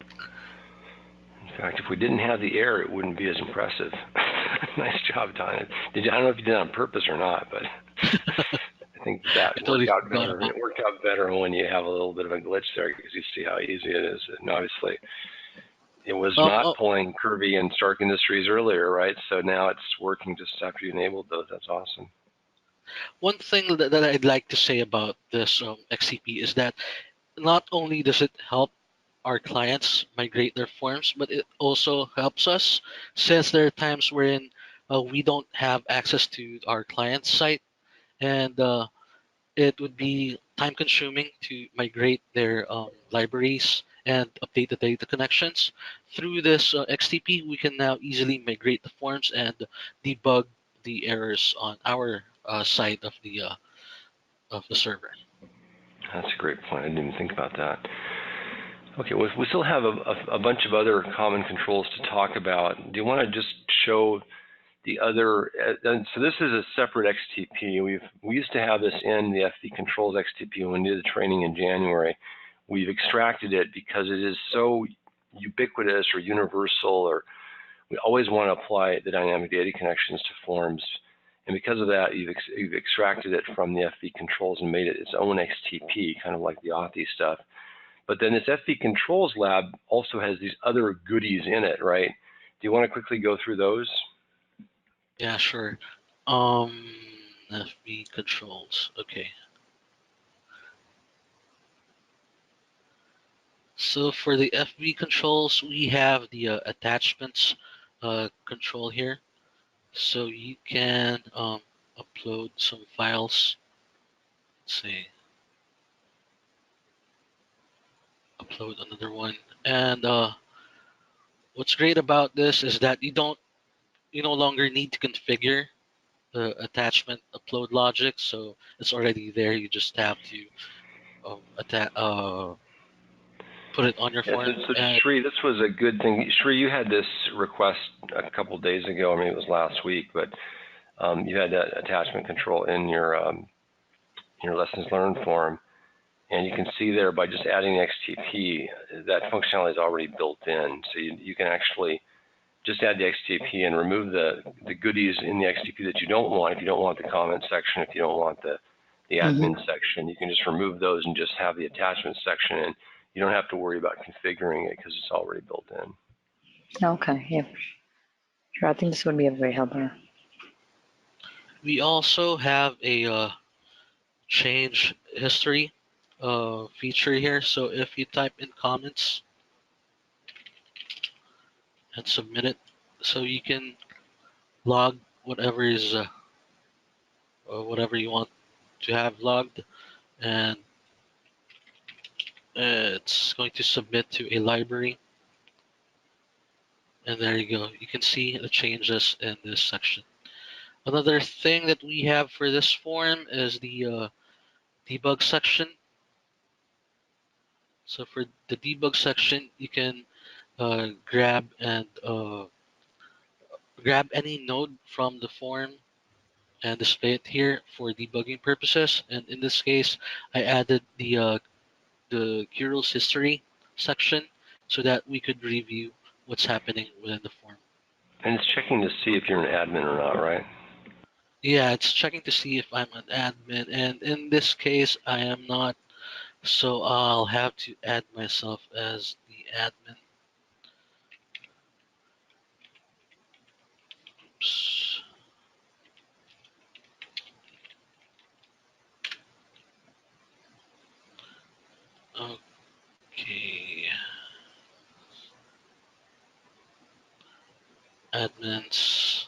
In fact, if we didn't have the error, it wouldn't be as impressive. Nice job, Don. I don't know if you did it on purpose or not, but I think that totally worked out forgot better. about It worked out better when you have a little bit of a glitch there because you see how easy it is. And obviously, it was not pulling Kirby and Stark Industries earlier, right? So now it's working just after you enabled those. That's awesome. One thing that I'd like to say about this XCP is that not only does it help our clients migrate their forms, but it also helps us, since there are times wherein we don't have access to our client's site, and it would be time consuming to migrate their libraries and update the data connections. Through this XTP, we can now easily migrate the forms and debug the errors on our side of the server. That's a great point. I didn't even think about that. Okay, well, we still have a bunch of other common controls to talk about. Do you want to just show the other? So this is a separate XTP. We used to have this in the FV controls XTP when we did the training in January. We've extracted it because it is so ubiquitous or universal, or we always want to apply the dynamic data connections to forms. And because of that, you've extracted it from the FV controls and made it its own XTP, kind of like the Authy stuff. But then this FV Controls Lab also has these other goodies in it, right? Do you want to quickly go through those? Yeah, sure. FV controls. Okay. So for the FV controls, we have the attachments control here. So you can upload some files. Let's see. Upload another one. And what's great about this is that you no longer need to configure the attachment upload logic. So it's already there. You just have to put it on your form. So Shri, this was a good thing. Shri, you had this request a couple of days ago, or maybe it was last week, but you had that attachment control in your lessons learned form. And you can see there by just adding the XTP, that functionality is already built in. So you can actually just add the XTP and remove the goodies in the XTP that you don't want. If you don't want the comment section, if you don't want the admin section, you can just remove those and just have the attachment section, and you don't have to worry about configuring it because it's already built in. Okay, yeah. Sure, I think this would be a very helpful. We also have a change history feature here. So if you type in comments and submit it, so you can log whatever is whatever you want to have logged, and it's going to submit to a library. And there you go. You can see the changes in this section. Another thing that we have for this form is the debug section. So for the debug section, you can grab any node from the form and display it here for debugging purposes. And in this case, I added the Curls history section so that we could review what's happening within the form. And it's checking to see if you're an admin or not, right? Yeah, it's checking to see if I'm an admin, and in this case, I am not. So I'll have to add myself as the admin. Oops. Okay. Admins.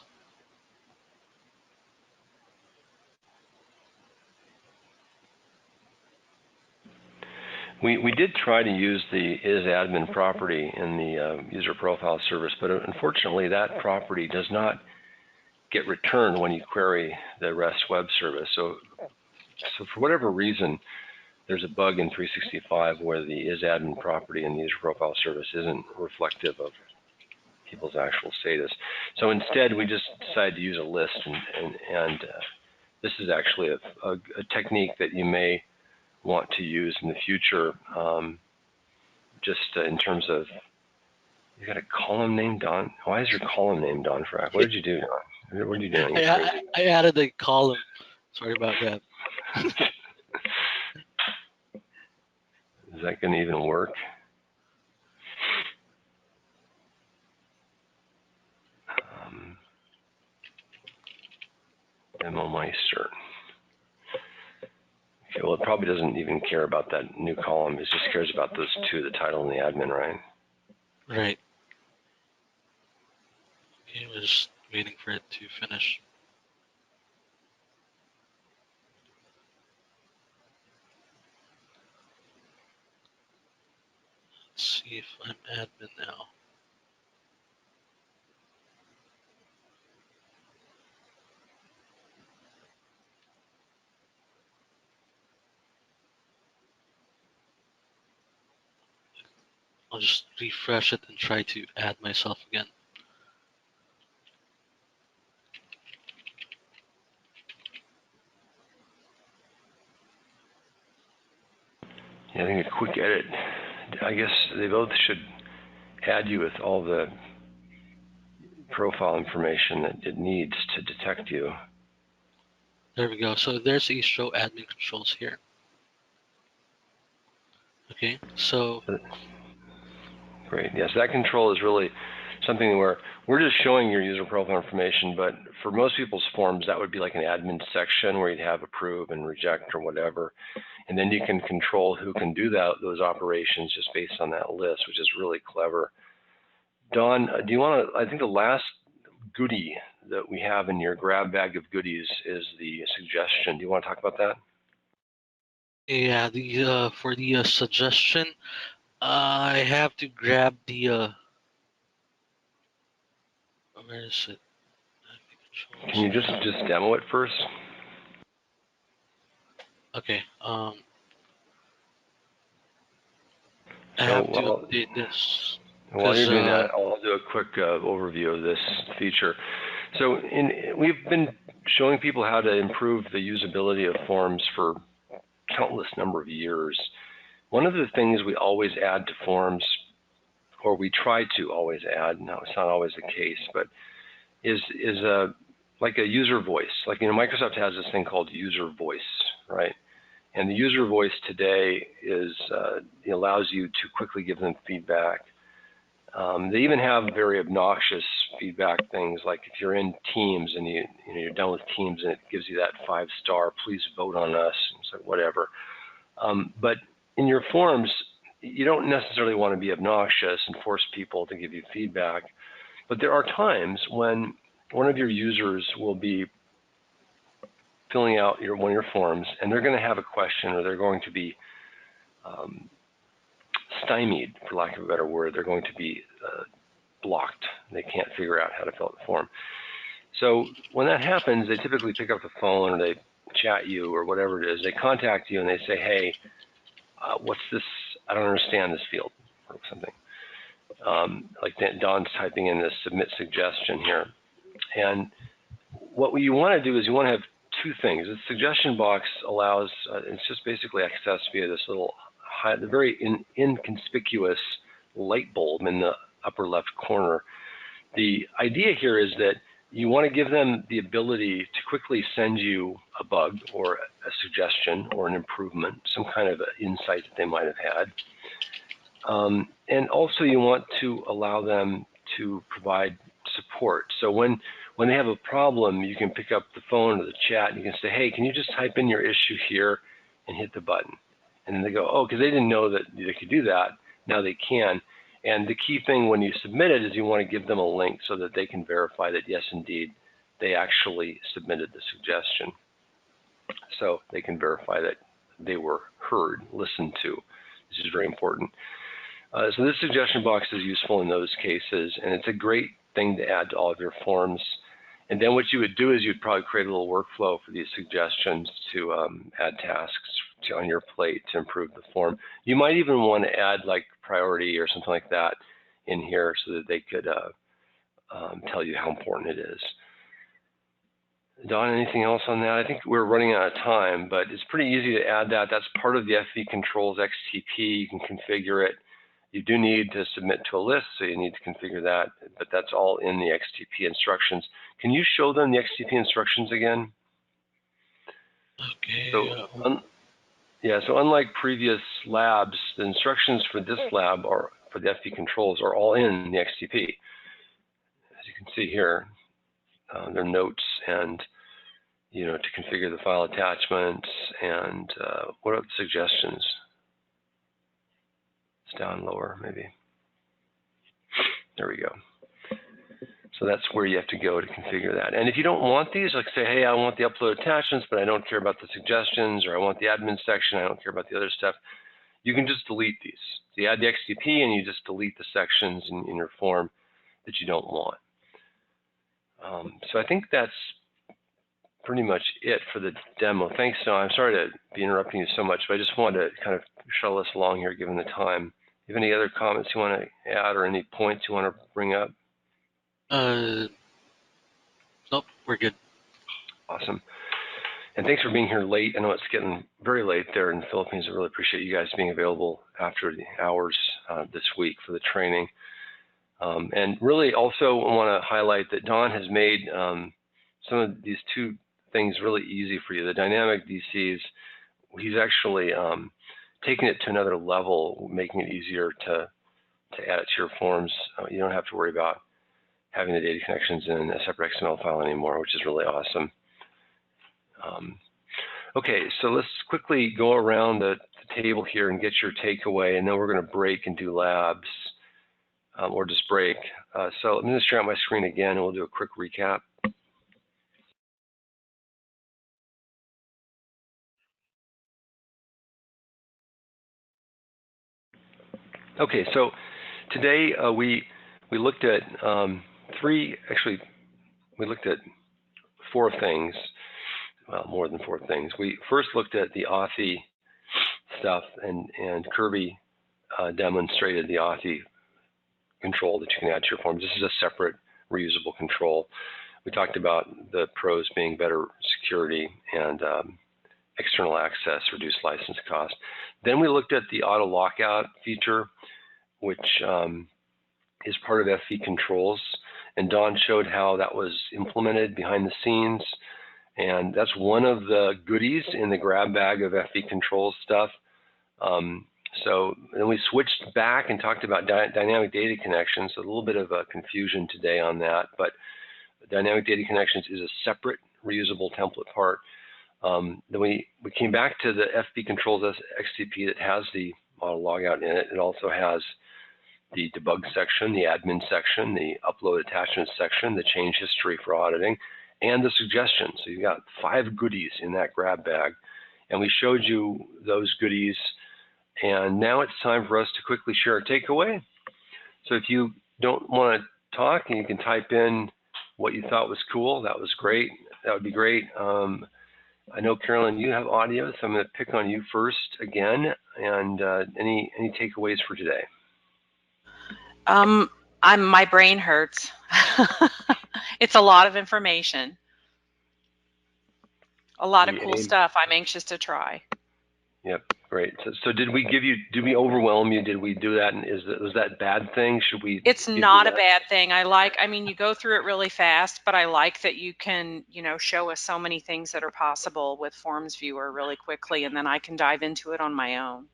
We did try to use the isAdmin property in the user profile service, but unfortunately that property does not get returned when you query the REST web service. So for whatever reason, there's a bug in 365 where the isAdmin property in the user profile service isn't reflective of people's actual status. So instead, we just decided to use a list, and this is actually a technique that you may want to use in the future, just in terms of, you got a column named Don? Why is your column named Don Frack? What did you do, Don? What did you do? I added a column. Sorry about that. Is that going to even work? Demo Meister. Okay, well, it probably doesn't even care about that new column. It just cares about those two, the title and the admin, right? Right. Okay, we're just waiting for it to finish. Let's see if I'm admin now. I'll just refresh it and try to add myself again. Yeah, I think a quick edit. I guess they both should add you with all the profile information that it needs to detect you. There we go. So there's a show admin controls here. Okay, so great. Yes, that control is really something where we're just showing your user profile information, but for most people's forms, that would be like an admin section where you'd have approve and reject or whatever. And then you can control who can do those operations just based on that list, which is really clever. Don, do you want to, I think the last goodie that we have in your grab bag of goodies is the suggestion. Do you want to talk about that? yeah, the for the suggestion, I have to grab the where is it? Can you just demo it first? Okay. I have to update this. While you're doing that, I'll do a quick overview of this feature. So we've been showing people how to improve the usability of forms for countless number of years. One of the things we always add to forms, or we try to always add, now it's not always the case, but is like a user voice. Like, Microsoft has this thing called user voice, right? And the user voice today is allows you to quickly give them feedback. They even have very obnoxious feedback things, like if you're in Teams and you're done with Teams and it gives you that 5-star, please vote on us, it's like whatever. But in your forms, you don't necessarily want to be obnoxious and force people to give you feedback. But there are times when one of your users will be filling out one of your forms, and they're going to have a question, or they're going to be stymied, for lack of a better word. They're going to be blocked. They can't figure out how to fill out the form. So when that happens, they typically pick up the phone, or they chat you, or whatever it is. They contact you and they say, hey, what's this? I don't understand this field, or something. Like Don's typing in this submit suggestion here. And what you want to do is you want to have two things. The suggestion box allows, it's just basically accessed via this little, the very inconspicuous light bulb in the upper left corner. The idea here is that you want to give them the ability to quickly send you a bug or a suggestion or an improvement, some kind of insight that they might have had. And also you want to allow them to provide support. So when they have a problem, you can pick up the phone or the chat and you can say, hey, can you just type in your issue here and hit the button? And then they go, oh, because they didn't know that they could do that. Now they can. And the key thing when you submit it is you want to give them a link so that they can verify that, yes, indeed, they actually submitted the suggestion. So they can verify that they were heard, listened to. This is very important. So this suggestion box is useful in those cases, and it's a great thing to add to all of your forms. And then what you would do is you'd probably create a little workflow for these suggestions to add tasks on your plate to improve the form. You might even want to add like priority or something like that in here so that they could tell you how important it is. Don, anything else on that? I think we're running out of time, but it's pretty easy to add that. That's part of the FV controls XTP. You can configure it. You do need to submit to a list, so you need to configure that, but that's all in the XTP instructions. Can you show them the XTP instructions again? Okay. So, so unlike previous labs, the instructions for this lab or for the FV controls are all in the XTP. As you can see here, there are notes and, you know, to configure the file attachments and what are the suggestions? It's down lower, maybe. There we go. So that's where you have to go to configure that. And if you don't want these, like say, hey, I want the upload attachments, but I don't care about the suggestions, or I want the admin section, I don't care about the other stuff, you can just delete these. So you add the XTP and you just delete the sections in your form that you don't want. So I think that's pretty much it for the demo. Thanks, Don. I'm sorry to be interrupting you so much, but I just wanted to kind of shuttle us along here given the time. Do you have any other comments you want to add or any points you want to bring up? Nope, we're good. Awesome. And thanks for being here late. I know it's getting very late there in the Philippines. I really appreciate you guys being available after the hours this week for the training. And really also I want to highlight that Don has made some of these two things really easy for you. The dynamic DCs, he's actually taking it to another level, making it easier to add it to your forms. You don't have to worry about having the data connections in a separate XML file anymore, which is really awesome. Okay, so let's quickly go around the table here and get your takeaway, and then we're going to break and do labs, or just break. So let me just share out my screen again, and we'll do a quick recap. Okay, so today we looked at we looked at 4 things, well, more than 4 things. We first looked at the Authy stuff, and Kirby demonstrated the Authy control that you can add to your forms. This is a separate reusable control. We talked about the pros being better security and external access, reduced license cost. Then we looked at the auto lockout feature, which is part of FV controls, and Don showed how that was implemented behind the scenes, and that's one of the goodies in the grab bag of FV controls stuff. So then we switched back and talked about dynamic data connections, so a little bit of a confusion today on that, but dynamic data connections is a separate reusable template part. Then we came back to the FV controls XTP that has the auto logout in it. It also has the debug section, the admin section, the upload attachments section, the change history for auditing, and the suggestions. So you've got 5 goodies in that grab bag. And we showed you those goodies. And now it's time for us to quickly share a takeaway. So if you don't want to talk, and you can type in what you thought was cool, that was great. That would be great. I know, Carolyn, you have audio, so I'm going to pick on you first again. And any takeaways for today? My brain hurts. It's a lot of information. A lot of cool stuff I'm anxious to try. Yep, great. So did we overwhelm you? Did we do that? And was that a bad thing? Should we? It's not a bad thing. I mean, you go through it really fast, but I like that you can, show us so many things that are possible with FormsViewer really quickly, and then I can dive into it on my own.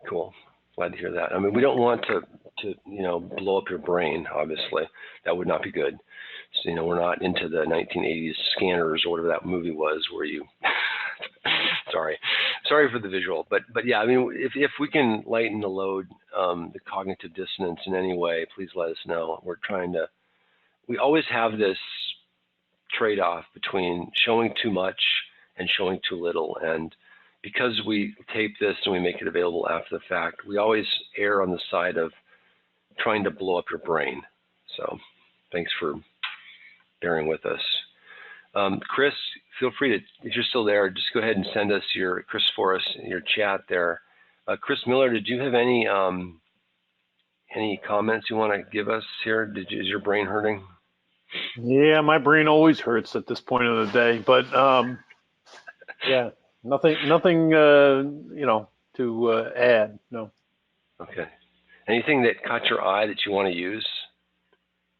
Cool. Glad to hear that. I mean, we don't want to blow up your brain, obviously. That would not be good. So, we're not into the 1980s scanners or whatever that movie was where you, sorry for the visual, but yeah, I mean, if we can lighten the load, the cognitive dissonance in any way, please let us know. We always have this trade-off between showing too much and showing too little, and because we tape this and we make it available after the fact, we always err on the side of trying to blow up your brain. So thanks for bearing with us. Chris, feel free to, if you're still there, just go ahead and send us Chris Forrest, your chat there. Chris Miller, did you have any comments you want to give us here? Is your brain hurting? Yeah, my brain always hurts at this point of the day, but yeah, nothing, you know, to add. No. Okay. Anything that caught your eye that you want to use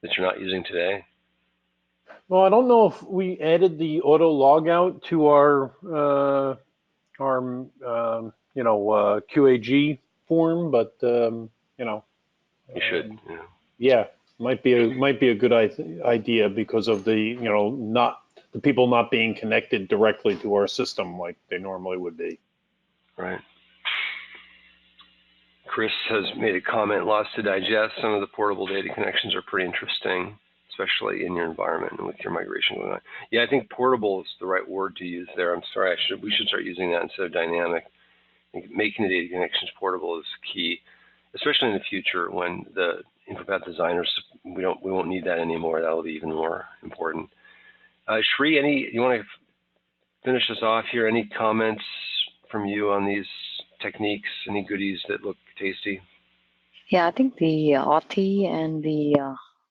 that you're not using today? Well, I don't know if we added the auto logout to our you know, QAG form, but you know, You should. Yeah. Yeah, might be a good idea because of the, you know, the people not being connected directly to our system like they normally would be. Right. Chris has made a comment, lots to digest. Some of the portable data connections are pretty interesting, especially in your environment and with your migration going on. Yeah, I think portable is the right word to use there. I'm sorry, we should start using that instead of dynamic. I think making the data connections portable is key, especially in the future when the InfoPath designers, we won't need that anymore. That'll be even more important. Shri, you want to finish us off here? Any comments from you on these techniques? Any goodies that look tasty? Yeah, I think the Authy and the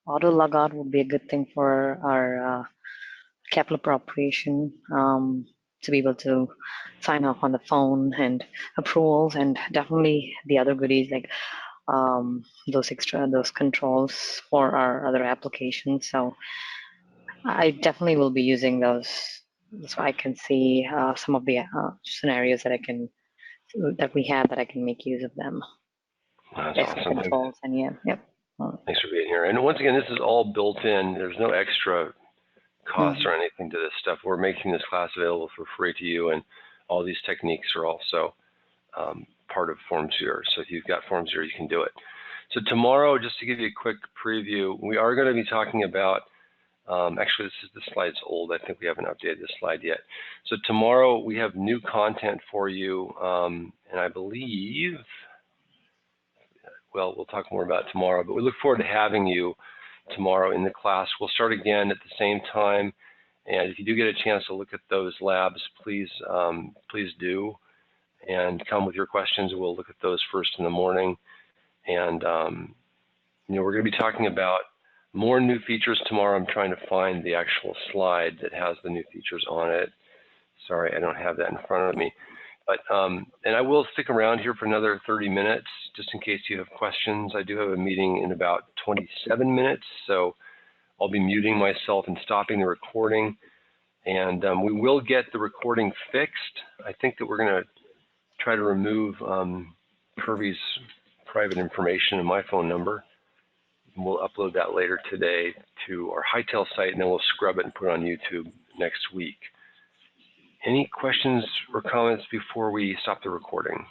auto logout would be a good thing for our capital appropriation, to be able to sign off on the phone and approvals, and definitely the other goodies like those controls for our other applications. So I definitely will be using those, so I can see some of the scenarios that we have that I can make use of them. That's Extra awesome. controls and yeah, yep. Thanks for being here. And once again, this is all built in. There's no extra costs or anything to this stuff. We're making this class available for free to you, and all these techniques are also part of FormsViewer. So if you've got FormsViewer, you can do it. So tomorrow, just to give you a quick preview, we are going to be talking about, actually this slide's old. I think we haven't updated this slide yet. So tomorrow we have new content for you, and I believe, well, we'll talk more about tomorrow, but we look forward to having you tomorrow in the class. We'll start again at the same time, and if you do get a chance to look at those labs, please do, and come with your questions. We'll look at those first in the morning, and you know, we're going to be talking about more new features tomorrow. I'm trying to find the actual slide that has the new features on it. Sorry, I don't have that in front of me. But, and I will stick around here for another 30 minutes, just in case you have questions. I do have a meeting in about 27 minutes, so I'll be muting myself and stopping the recording. And we will get the recording fixed. I think that we're going to try to remove Kirby's private information and my phone number. And we'll upload that later today to our Hightail site, and then we'll scrub it and put it on YouTube next week. Any questions or comments before we stop the recording?